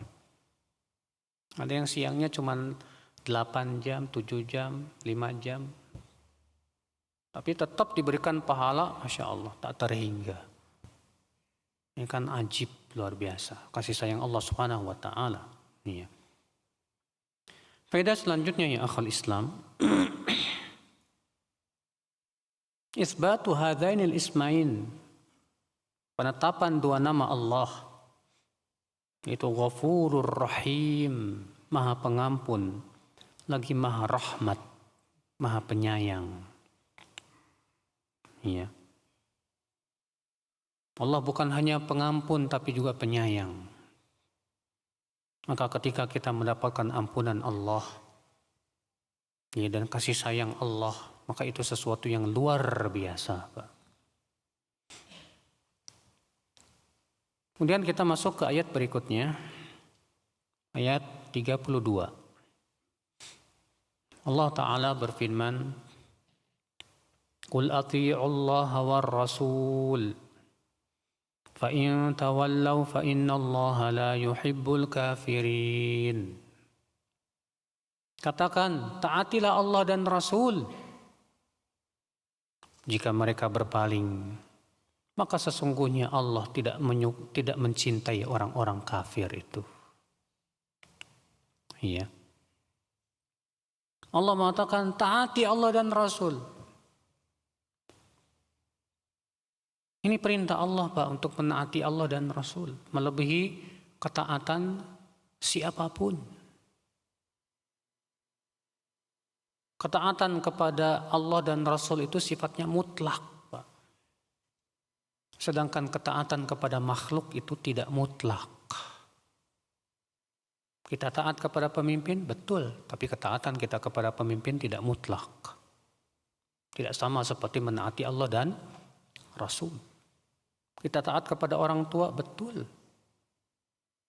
Ada yang siangnya cuma 8 jam, 7 jam, 5 jam. Tapi tetap diberikan pahala, Masya Allah, tak terhingga. Ini kan ajib, luar biasa. Kasih sayang Allah Subhanahu wa ta'ala. Iya. Faedah selanjutnya ya akhul Islam. Isbatu hadainil ismain. Penetapan 2 nama Allah. Itu Ghafurur Rahim, Maha Pengampun, lagi Maha Rahmat, Maha Penyayang. Ya. Allah bukan hanya pengampun tapi juga penyayang. Maka ketika kita mendapatkan ampunan Allah, ya, dan kasih sayang Allah, maka itu sesuatu yang luar biasa, Pak. Kemudian kita masuk ke ayat berikutnya. Ayat 32. Allah Ta'ala berfirman, Qul ati'u Allah war Rasul fa in tawallaw fa inna Allah la yuhibbul kafirin. Katakan, taatilah Allah dan Rasul. Jika mereka berpaling, maka sesungguhnya Allah tidak mencintai orang-orang kafir itu. Iya. Allah mengatakan taati Allah dan Rasul. Ini perintah Allah, Pak, untuk menaati Allah dan Rasul, melebihi ketaatan siapapun. Ketaatan kepada Allah dan Rasul itu sifatnya mutlak, Pak. Sedangkan ketaatan kepada makhluk itu tidak mutlak. Kita taat kepada pemimpin, betul, tapi ketaatan kita kepada pemimpin tidak mutlak. Tidak sama seperti menaati Allah dan Rasul. Kita taat kepada orang tua, betul.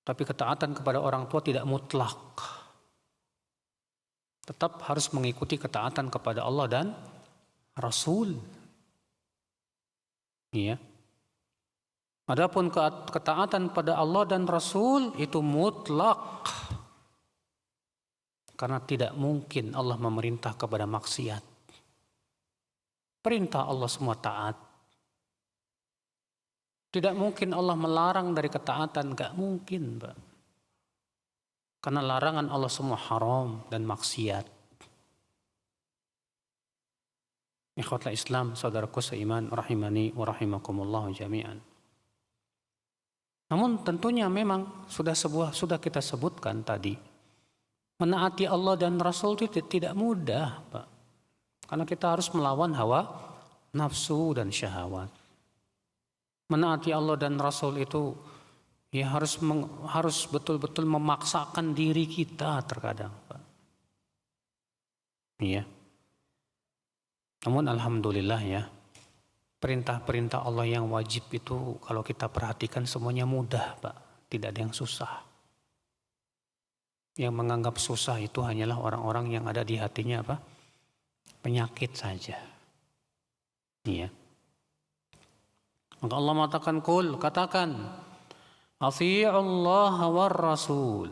Tapi ketaatan kepada orang tua tidak mutlak. Tetap harus mengikuti ketaatan kepada Allah dan Rasul. Ya. Adapun ketaatan pada Allah dan Rasul itu mutlak. Karena tidak mungkin Allah memerintah kepada maksiat. Perintah Allah semua taat. Tidak mungkin Allah melarang dari ketaatan, gak mungkin, Pak. Karena larangan Allah semua haram dan maksiat. Ikhwatul Islam, saudaraku seiman, rahimani wa rahimakumullah jami'an. Namun tentunya memang sudah kita sebutkan tadi, menaati Allah dan Rasul itu tidak mudah, Pak. Karena kita harus melawan hawa nafsu dan syahwat. Menaati Allah dan Rasul itu ya harus betul-betul memaksakan diri kita terkadang, Pak. Iya. Namun alhamdulillah ya, perintah-perintah Allah yang wajib itu kalau kita perhatikan semuanya mudah, Pak. Tidak ada yang susah. Yang menganggap susah itu hanyalah orang-orang yang ada di hatinya apa? Penyakit saja. Iya. Maka Allah mengatakan katakan Athi'ullaha war Rasul.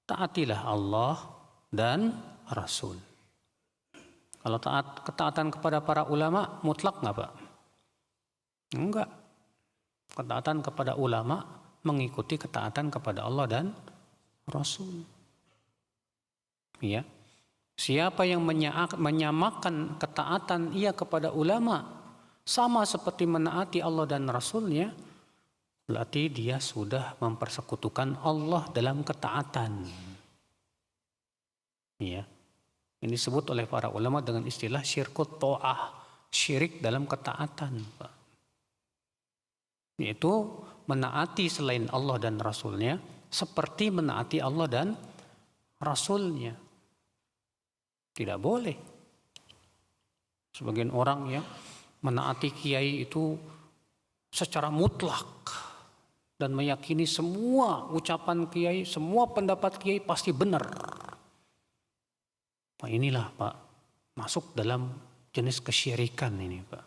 Taatilah Allah dan Rasul. Kalau ketaatan kepada para ulama mutlak nggak, Pak? Enggak. Ketaatan kepada ulama mengikuti ketaatan kepada Allah dan Rasul. Ya. Siapa yang menyamakan ketaatan ia kepada ulama sama seperti menaati Allah dan Rasulnya, berarti dia sudah mempersekutukan Allah dalam ketaatan. Ya. Ini disebut oleh para ulama dengan istilah syirkut ta'ah, syirik dalam ketaatan, Pak. Yaitu menaati selain Allah dan Rasulnya seperti menaati Allah dan Rasulnya. Tidak boleh. Sebagian orang ya menaati kiai itu secara mutlak dan meyakini semua ucapan kiai, semua pendapat kiai pasti benar. Pak, inilah Pak masuk dalam jenis kesyirikan ini, Pak.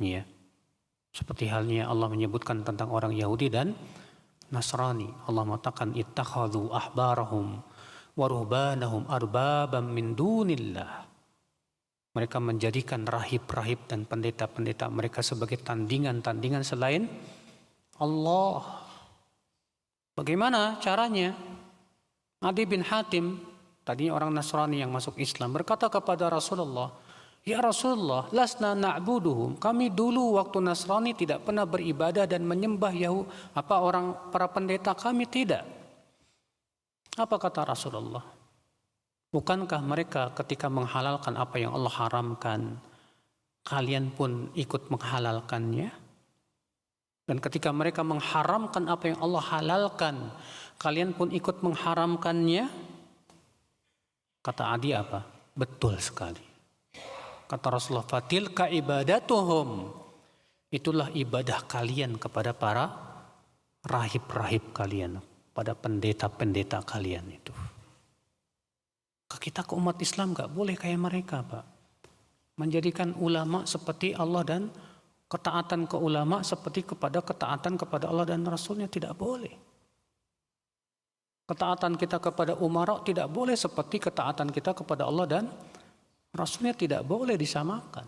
Ya. Seperti halnya Allah menyebutkan tentang orang Yahudi dan Nasrani. Allah mengatakan ittakhadhu ahbarahum wa ruhbanahum arbabam min dunillah. Mereka menjadikan rahib-rahib dan pendeta-pendeta mereka sebagai tandingan-tandingan selain Allah. Bagaimana caranya? Adi bin Hatim, tadinya orang Nasrani yang masuk Islam, berkata kepada Rasulullah, "Ya Rasulullah, lasna na'buduhum." Kami dulu waktu Nasrani tidak pernah beribadah dan menyembah para pendeta kami tidak. Apa kata Rasulullah? Bukankah mereka ketika menghalalkan apa yang Allah haramkan, kalian pun ikut menghalalkannya? Dan ketika mereka mengharamkan apa yang Allah halalkan, kalian pun ikut mengharamkannya? Kata Adi apa? Betul sekali. Kata Rasulullah, fatilka ibadatuhum. Itulah ibadah kalian kepada para rahib-rahib kalian, pada pendeta-pendeta kalian itu. Kita ke umat Islam gak boleh kayak mereka, Pak. Menjadikan ulama seperti Allah dan ketaatan ke ulama seperti ketaatan kepada Allah dan Rasulnya tidak boleh. Ketaatan kita kepada umara tidak boleh seperti ketaatan kita kepada Allah dan Rasulnya, tidak boleh disamakan.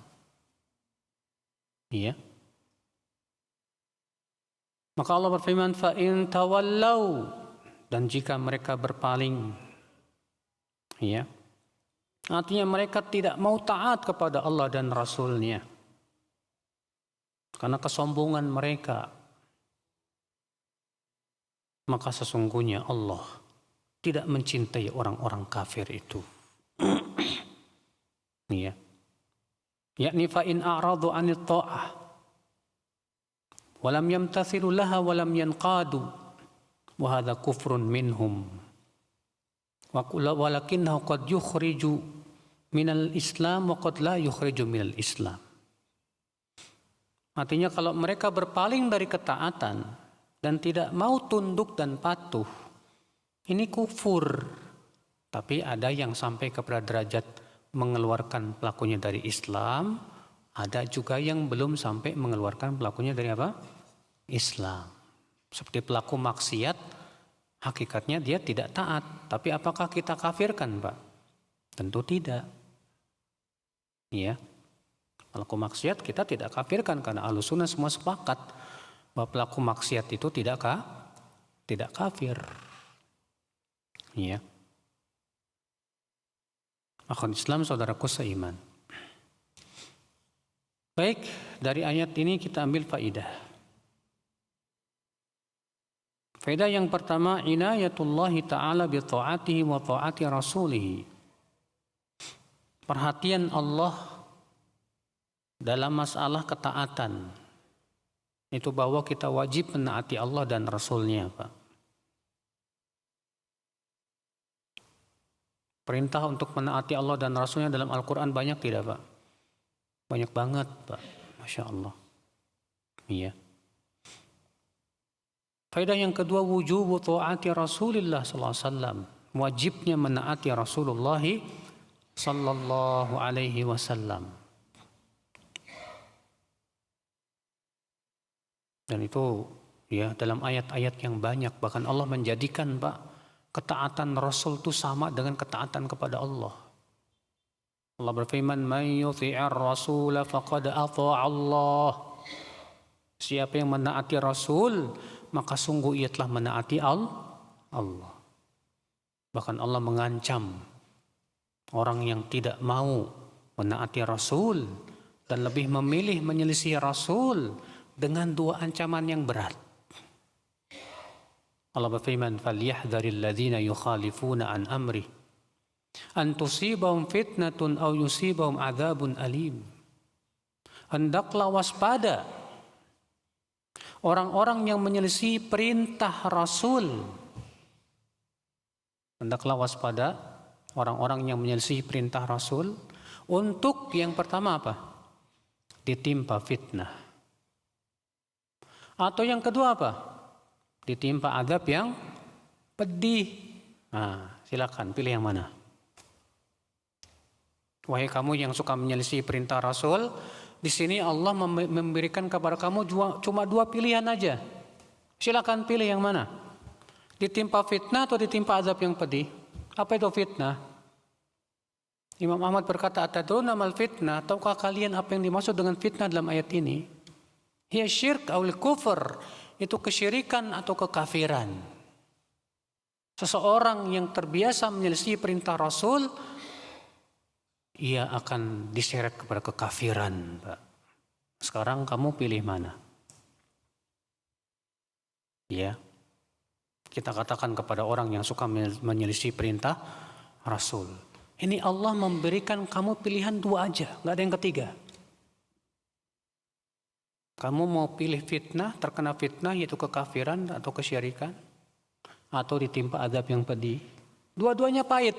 Iya. Maka Allah berfirman, fa in tawallau, dan jika mereka berpaling, ya, artinya mereka tidak mau taat kepada Allah dan Rasulnya karena kesombongan mereka, maka sesungguhnya Allah tidak mencintai orang-orang kafir itu. Ya, yakni fa in a'radu 'anil ta'ah wa lam yamtathilu laha wa lam yanqadu wa hadha kufrun minhum. Walakinnahu qad yukhriju minal Islam wa qad la yukhriju minal Islam. Artinya kalau mereka berpaling dari ketaatan, dan tidak mau tunduk dan patuh, ini kufur. Tapi ada yang sampai kepada derajat mengeluarkan pelakunya dari Islam, ada juga yang belum sampai mengeluarkan pelakunya dari apa? Islam. Seperti pelaku maksiat, hakikatnya dia tidak taat. Tapi apakah kita kafirkan, Pak? Tentu tidak. Ya. Pelaku maksiat kita tidak kafirkan karena Ahlussunnah semua sepakat bahwa pelaku maksiat itu tidak kafir. Ya. Akhwat Islam, saudaraku seiman. Baik, dari ayat ini kita ambil faidah. Faidah yang pertama, inayatullahi ta'ala bi ta'atihi wa ta'ati rasulih. Perhatian Allah dalam masalah ketaatan. Itu bahwa kita wajib menaati Allah dan Rasulnya, Pak. Perintah untuk menaati Allah dan Rasulnya dalam Al-Quran banyak tidak, Pak? Banyak banget, Pak. Masya Allah. Iya. Faedah yang kedua, wujubu ta'ati Rasulillah sallallahu alaihi wasallam. Wajibnya menaati Rasulullah sallallahu alaihi wasallam. Dan itu ya dalam ayat-ayat yang banyak, bahkan Allah menjadikan, Pak, ketaatan Rasul itu sama dengan ketaatan kepada Allah. Allah berfirman, "Man yuti'ir rasul faqad ata'a Allah." Siapa yang menaati Rasul, maka sungguh ia telah menaati Allah. Bahkan Allah mengancam orang yang tidak mau menaati Rasul dan lebih memilih menyelisih Rasul dengan dua ancaman yang berat. Allah berfirman, "Falyahdharil ladzina yukhalifuna an amri an tusibahum fitnatun aw yusibahum adzabun alim." Hendaklah waspada orang-orang yang menyelisih perintah Rasul. Hendaklah waspada orang-orang yang menyelisih perintah Rasul untuk yang pertama apa? Ditimpa fitnah. Atau yang kedua apa? Ditimpa azab yang pedih. Nah, silakan pilih yang mana. Wahai kamu yang suka menyelisih perintah Rasul, di sini Allah memberikan kepada kamu cuma dua pilihan aja. Silakan pilih yang mana. Ditimpa fitnah atau ditimpa azab yang pedih. Apa itu fitnah? Imam Ahmad berkata, "Atadruna mal fitnah?" Tahukah kalian apa yang dimaksud dengan fitnah dalam ayat ini? Hiya syirk awil kufur. Itu kesyirikan atau kekafiran. Seseorang yang terbiasa menyelisih perintah Rasul, ia akan diseret kepada kekafiran, Pak. Sekarang kamu pilih mana? Ya. Kita katakan kepada orang yang suka menyelisih perintah Rasul. Ini Allah memberikan kamu pilihan dua aja, nggak ada yang ketiga. Kamu mau pilih fitnah, terkena fitnah yaitu kekafiran atau kesyirikan, atau ditimpa azab yang pedih. Dua-duanya pahit.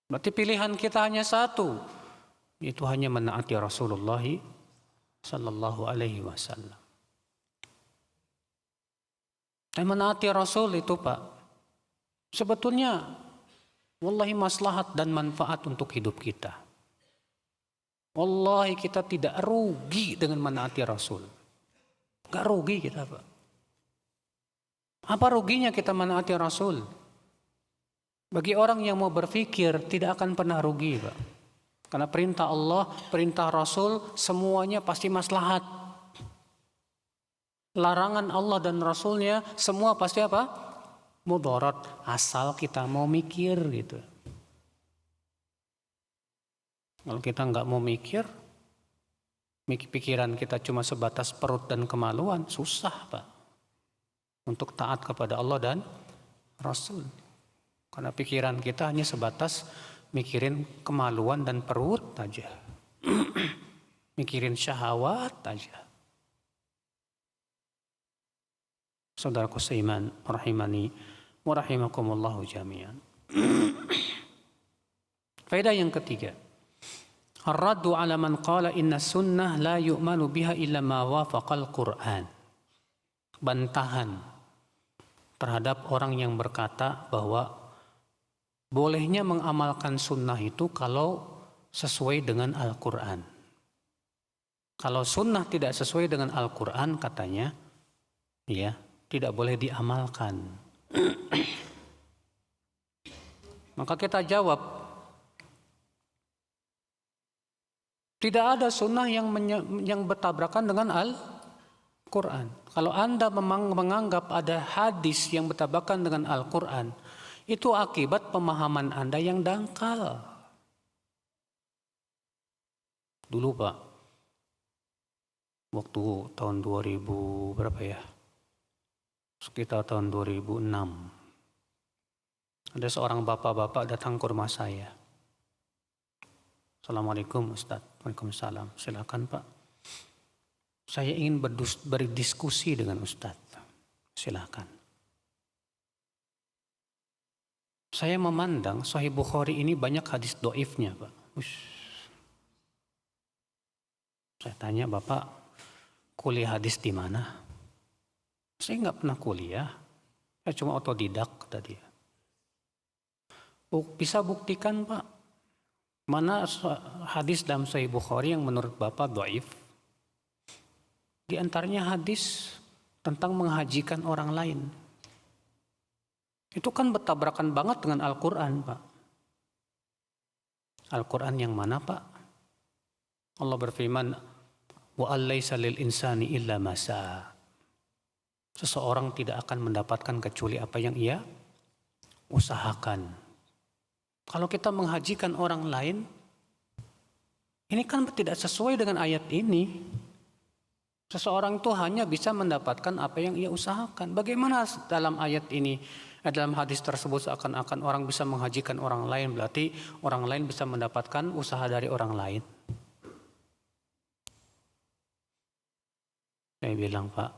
Berarti pilihan kita hanya satu, itu hanya menaati Rasulullah sallallahu alaihi wasallam. Dan menaati Rasul itu, Pak, sebetulnya wallahi maslahat dan manfaat untuk hidup kita. Wallahi kita tidak rugi dengan menaati Rasul. Enggak rugi kita, Pak. Apa ruginya kita menaati Rasul? Bagi orang yang mau berpikir tidak akan pernah rugi, Pak. Karena perintah Allah, perintah Rasul semuanya pasti maslahat. Larangan Allah dan Rasulnya semua pasti apa? Mudarat, asal kita mau mikir gitu. Kalau kita nggak mau mikir, pikiran kita cuma sebatas perut dan kemaluan, susah, Pak, untuk taat kepada Allah dan Rasul. Karena pikiran kita hanya sebatas mikirin kemaluan dan perut aja. Mikirin syahwat aja. Saudaraku seiman, rahimani wa rahimakumullahu jami'an. Faedah yang ketiga, Ar-raddu 'ala man qala inna sunnah la yu'manu biha illa ma wafaqal Qur'an. Bantahan terhadap orang yang berkata bahwa bolehnya mengamalkan sunnah itu kalau sesuai dengan Al-Quran. Kalau sunnah tidak sesuai dengan Al-Quran, katanya, ya, tidak boleh diamalkan. Maka kita jawab, tidak ada sunnah yang bertabrakan dengan Al-Quran. Kalau Anda menganggap ada hadis yang bertabrakan dengan Al-Quran, itu akibat pemahaman Anda yang dangkal. Dulu Pak, waktu tahun 2000 berapa ya? Sekitar tahun 2006. Ada seorang bapak-bapak datang ke rumah saya. Assalamualaikum Ustaz. Waalaikumsalam. Silakan Pak. Saya ingin berdiskusi dengan Ustaz. Silakan. Saya memandang Sahih Bukhari ini banyak hadis doifnya Pak. Saya tanya, Bapak kuliah hadis di mana? Saya nggak pernah kuliah. Saya cuma otodidak, kata dia. Bisa buktikan Pak, mana hadis dalam Sahih Bukhari yang menurut Bapak doif? Di antaranya hadis tentang menghajikan orang lain. Itu kan bertabrakan banget dengan Al-Quran Pak. Al-Quran yang mana Pak? Allah berfirman, wa allaysa lil insani illa ma sa'a. Seseorang tidak akan mendapatkan kecuali apa yang ia usahakan. Kalau kita menghajikan orang lain, ini kan tidak sesuai dengan ayat ini. Seseorang itu hanya bisa mendapatkan apa yang ia usahakan. Bagaimana dalam ayat ini, dalam hadis tersebut seakan-akan orang bisa menghajikan orang lain, berarti orang lain bisa mendapatkan usaha dari orang lain. Saya bilang, Pak,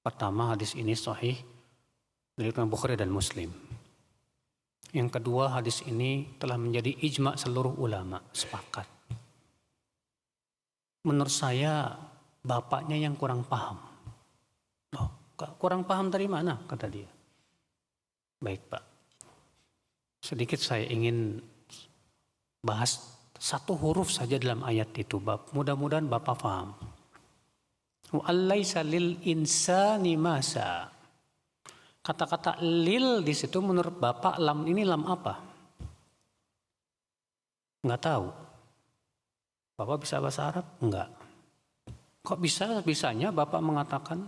pertama hadis ini sahih dari Imam Bukhari dan Muslim. Yang kedua, hadis ini telah menjadi ijma' seluruh ulama, sepakat. Menurut saya, bapaknya yang kurang paham. Loh, kurang paham dari mana? Kata dia. Baik Pak, sedikit saya ingin bahas satu huruf saja dalam ayat itu. Mudah-mudahan Bapak paham. Wa'allaysa lil insani masa. Kata-kata lil di situ menurut Bapak lam ini lam apa? Enggak tahu. Bapak bisa bahasa Arab? Enggak. Kok bisanya Bapak mengatakan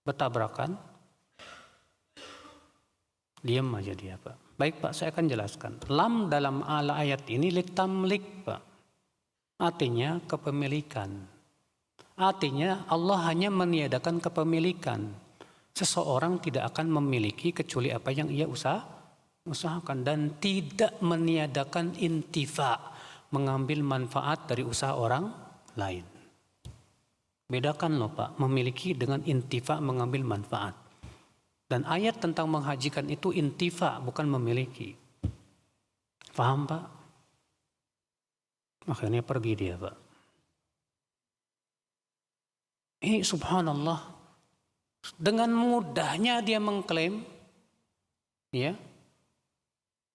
bertabrakan? Diam aja dia Pak. Baik Pak, saya akan jelaskan. Lam dalam ayat ini litamlik Pak. Artinya kepemilikan. Artinya Allah hanya meniadakan kepemilikan. Seseorang tidak akan memiliki kecuali apa yang ia usahakan. Dan tidak meniadakan intifa. Mengambil manfaat dari usaha orang lain. Bedakan loh Pak, memiliki dengan intifa mengambil manfaat. Dan ayat tentang menghajikan itu intifa, bukan memiliki. Paham Pak? Akhirnya pergi dia Pak. Ini subhanallah, dengan mudahnya dia mengklaim, ya,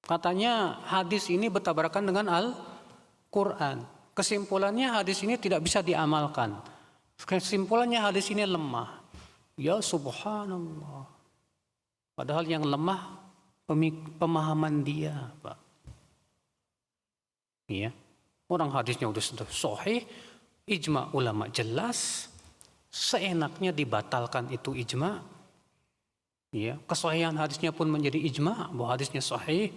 katanya hadis ini bertabrakan dengan Al-Quran. Kesimpulannya hadis ini tidak bisa diamalkan. Kesimpulannya hadis ini lemah. Ya subhanallah. Padahal yang lemah pemahaman dia, Pak. Iya. Orang hadisnya udah sahih, ijma ulama jelas, seenaknya dibatalkan itu ijma. Iya, kesahihan hadisnya pun menjadi ijma bahwa hadisnya sahih.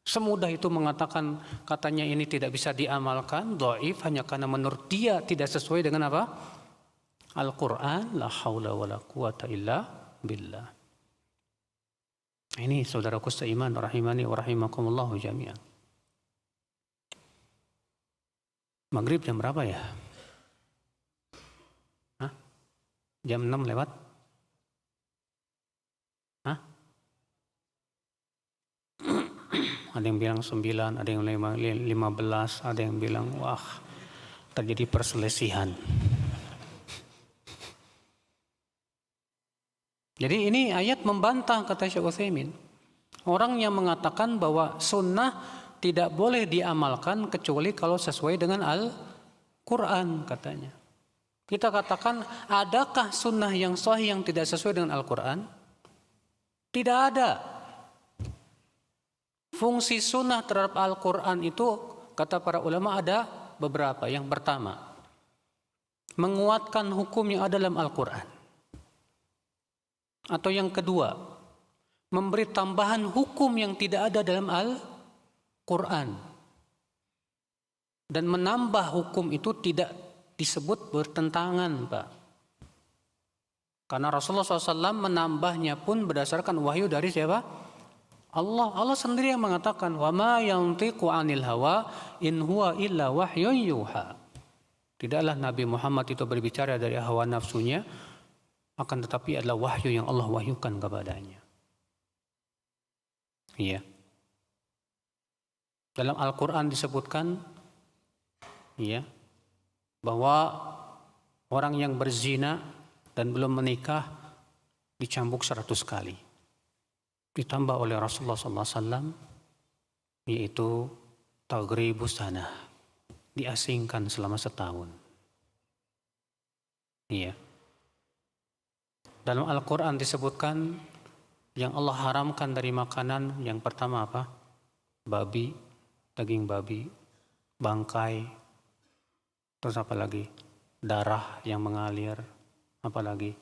Semudah itu mengatakan katanya ini tidak bisa diamalkan, dhaif hanya karena menurut dia tidak sesuai dengan apa? Al-Qur'an, la haula wala quwata illa billah. Ini saudaraku seiman rahimani wa rahimakumullah jami'an. Maghrib jam berapa ya? Hah? Jam 6 lewat? Hah? ada yang bilang 9, ada yang 15, ada yang bilang wah terjadi perselisihan. Jadi ini ayat membantah kata Syekh Utsaimin. Orang yang mengatakan bahwa sunnah tidak boleh diamalkan kecuali kalau sesuai dengan Al-Quran katanya. Kita katakan adakah sunnah yang sahih yang tidak sesuai dengan Al-Quran? Tidak ada. Fungsi sunnah terhadap Al-Quran itu kata para ulama ada beberapa. Yang pertama, menguatkan hukum yang ada dalam Al-Quran. Atau yang kedua, memberi tambahan hukum yang tidak ada dalam Al-Quran. Dan menambah hukum itu tidak disebut bertentangan, Pak. Karena Rasulullah SAW menambahnya pun berdasarkan wahyu dari siapa? Allah. Allah sendiri yang mengatakan, wa ma yantiqu 'anil hawa in huwa illa wahyun yuha. Tidaklah Nabi Muhammad itu berbicara dari hawa nafsunya, akan tetapi adalah wahyu yang Allah wahyukan kepadanya. Iya. Dalam Al-Quran disebutkan, iya, bahwa orang yang berzina dan belum menikah dicambuk 100 kali. Ditambah oleh Rasulullah SAW, yaitu taghribus sanah, diasingkan selama setahun. Iya. Dalam Al-Quran disebutkan yang Allah haramkan dari makanan yang pertama apa? Babi, daging babi, bangkai, terus apa lagi? Darah yang mengalir, apa lagi?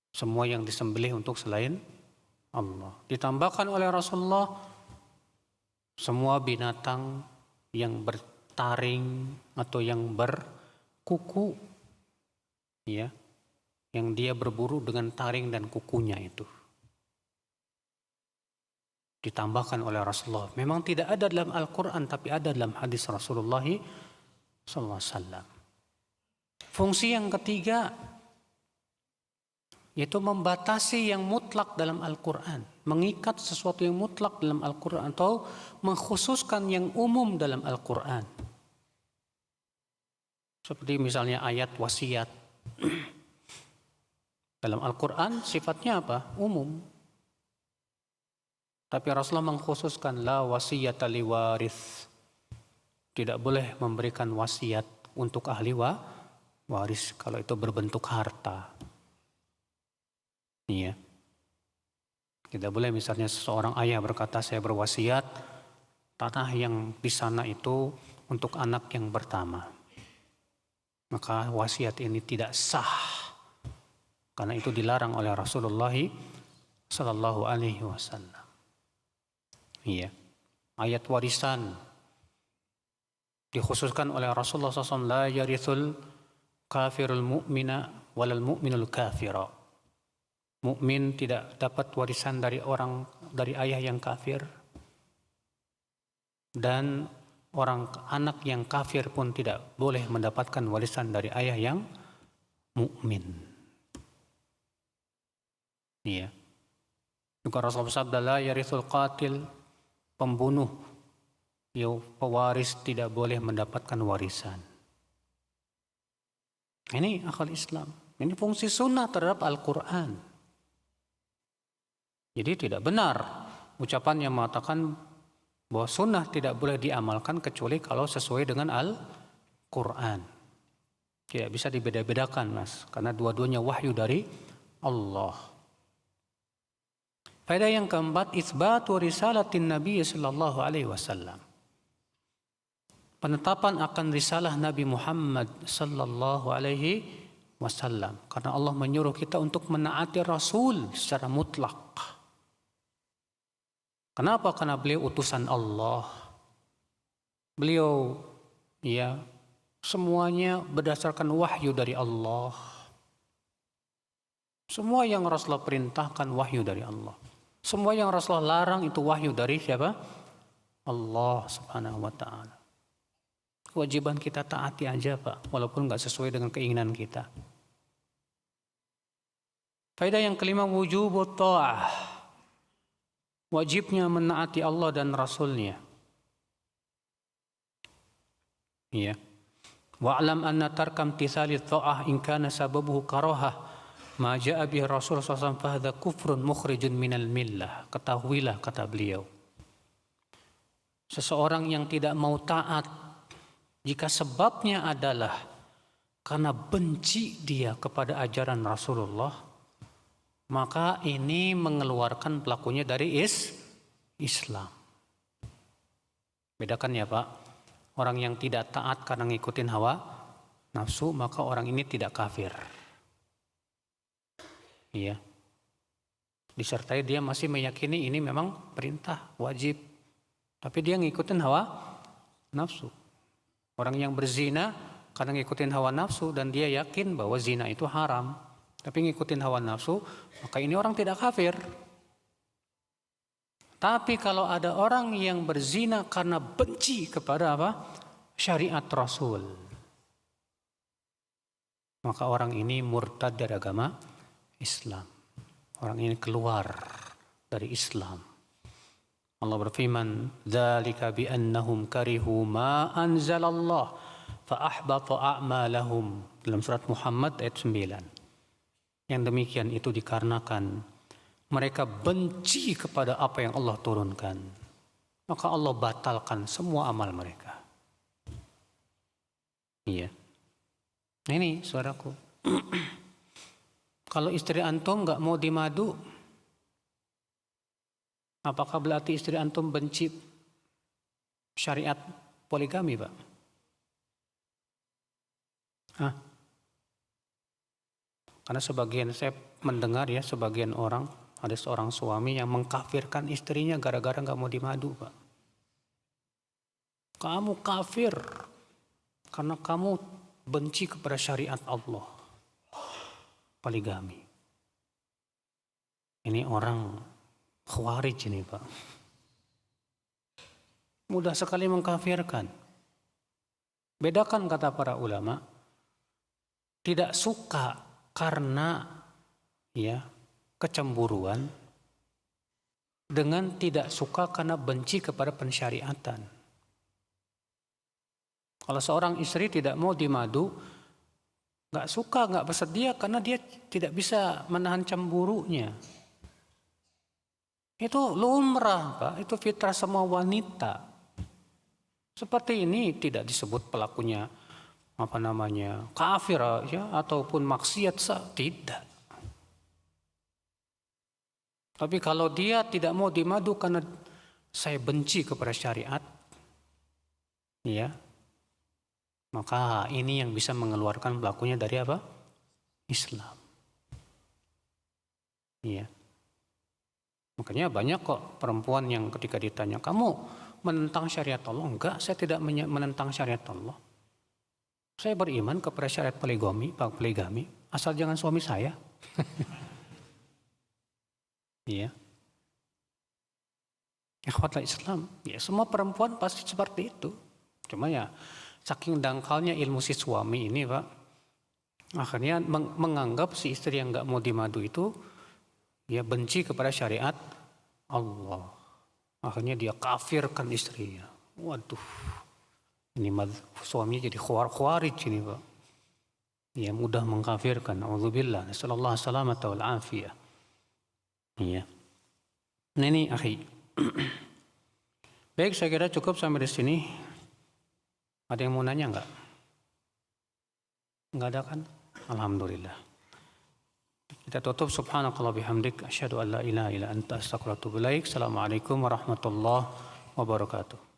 Semua yang disembelih untuk selain Allah. Ditambahkan oleh Rasulullah semua binatang yang bertaring atau yang berkuku, ya, yang dia berburu dengan taring dan kukunya itu. Ditambahkan oleh Rasulullah. Memang tidak ada dalam Al-Quran, tapi ada dalam hadis Rasulullah SAW. Fungsi yang ketiga, yaitu membatasi yang mutlak dalam Al-Quran. Mengikat sesuatu yang mutlak dalam Al-Quran atau mengkhususkan yang umum dalam Al-Quran. Seperti misalnya ayat wasiat. Dalam Al-Quran sifatnya apa? Umum. Tapi Rasulullah mengkhususkan la wasiyata liwaris. Tidak boleh memberikan wasiat untuk ahli waris kalau itu berbentuk harta. Iya. Tidak boleh misalnya seseorang ayah berkata saya berwasiat tanah yang di sana itu untuk anak yang pertama. Maka wasiat ini tidak sah. Karena itu dilarang oleh Rasulullah Sallallahu Alaihi Wasallam. Iya. Ayat warisan dikhususkan oleh Rasulullah SAW, la yarithul kafirul mu'mina walal mu'minul kafira. Mukmin tidak dapat warisan dari ayah yang kafir, dan anak yang kafir pun tidak boleh mendapatkan warisan dari ayah yang mukmin. Iya. Juga Rasulullah sabda la yarithul qatil, pembunuh, pewaris tidak boleh mendapatkan warisan. Ini akal Islam. Ini fungsi sunnah terhadap Al-Quran. Jadi tidak benar ucapan yang mengatakan bahwa sunnah tidak boleh diamalkan kecuali kalau sesuai dengan Al-Quran. Tidak bisa dibeda-bedakan, Mas, karena dua-duanya wahyu dari Allah. Faedah yang keempat, itsbatu risalatin Nabi sallallahu alaihi wasallam. Penetapan akan risalah Nabi Muhammad sallallahu alaihi wasallam, karena Allah menyuruh kita untuk menaati Rasul secara mutlak. Kenapa? Karena beliau utusan Allah. Beliau semuanya berdasarkan wahyu dari Allah. Semua yang Rasulullah perintahkan wahyu dari Allah. Semua yang Rasulullah larang itu wahyu dari siapa? Allah Subhanahu wa ta'ala. Kewajiban kita taati aja, Pak, walaupun nggak sesuai dengan keinginan kita. Faedah yang kelima, wujubut ta'ah. wajibnya menaati Allah dan Rasulnya. Ya. Wa'lam anna tarkam tithali ta'ah in kana sababuhu karahah ma ja'a bihi Rasul sallallahu alaihi wasallam fa hadza kufrun mukhrijun minal millah. Ketahuilah, kata beliau, seseorang yang tidak mau taat jika sebabnya adalah karena benci dia kepada ajaran Rasulullah, maka ini mengeluarkan pelakunya dari Islam. Bedakan ya Pak, orang yang tidak taat karena ngikutin hawa nafsu, maka orang ini tidak kafir. Iya. Disertai dia masih meyakini ini memang perintah, wajib. Tapi dia ngikutin hawa nafsu. Orang yang berzina karena ngikutin hawa nafsu dan dia yakin bahwa zina itu haram, tapi ngikutin hawa nafsu, maka ini orang tidak kafir. Tapi kalau ada orang yang berzina karena benci kepada apa? Syariat Rasul, maka orang ini murtad dari agama Islam. Orang ini keluar dari Islam. Allah berfirman, "Dzalika bi annahum karihu ma anzalallah fa ahbata a'malahum." Dalam surat Muhammad ayat 9. Yang demikian itu dikarenakan mereka benci kepada apa yang Allah turunkan, maka Allah batalkan semua amal mereka. Iya. Nah ini saudaraku, kalau istri antum nggak mau dimadu, apakah berarti istri antum benci syariat poligami, Pak? Hah? Karena sebagian saya mendengar ya, sebagian orang, ada seorang suami yang mengkafirkan istrinya gara-gara nggak mau dimadu, Pak. Kamu kafir karena kamu benci kepada syariat Allah. Poligami. Ini orang khawarij ini, Pak. Mudah sekali mengkafirkan. Bedakan, kata para ulama, tidak suka karena ya kecemburuan dengan tidak suka karena benci kepada pensyariatan. Kalau seorang istri tidak mau dimadu, nggak suka, nggak bersedia karena dia tidak bisa menahan cemburunya. Itu lumrah, Pak. Itu fitrah semua wanita. Seperti ini tidak disebut pelakunya kafir ya ataupun maksiat, tidak. Tapi kalau dia tidak mau dimadu karena saya benci kepada syariat, ya, maka ini yang bisa mengeluarkan pelakunya dari apa? Islam. Iya. Makanya banyak kok perempuan yang ketika ditanya, kamu menentang syariat Allah? Enggak, saya tidak menentang syariat Allah. Saya beriman kepada syariat poligami, asal jangan suami saya. Iya. Ikhwatul Islam, ya semua perempuan pasti seperti itu. Cuma ya saking dangkalnya ilmu si suami ini, Pak, akhirnya menganggap si istri yang nggak mau dimadu itu dia benci kepada syariat Allah. Akhirnya dia kafirkan istrinya. Waduh, ini suaminya jadi khawarij ini, Pak. Ya mudah mengkafirkan. Auzubillah. Nasallallahu salamata wal afiyah. Iya. Nah ini akhi. Baik, saya kira cukup sampai di sini. Ada yang mau nanya enggak? Enggak ada kan? Alhamdulillah. Kita tutup. Subhanakallah bihamdik. Asyhadu an la ilaha illa anta astaghfiruka wa atubu ilaik. Assalamualaikum warahmatullahi wabarakatuh.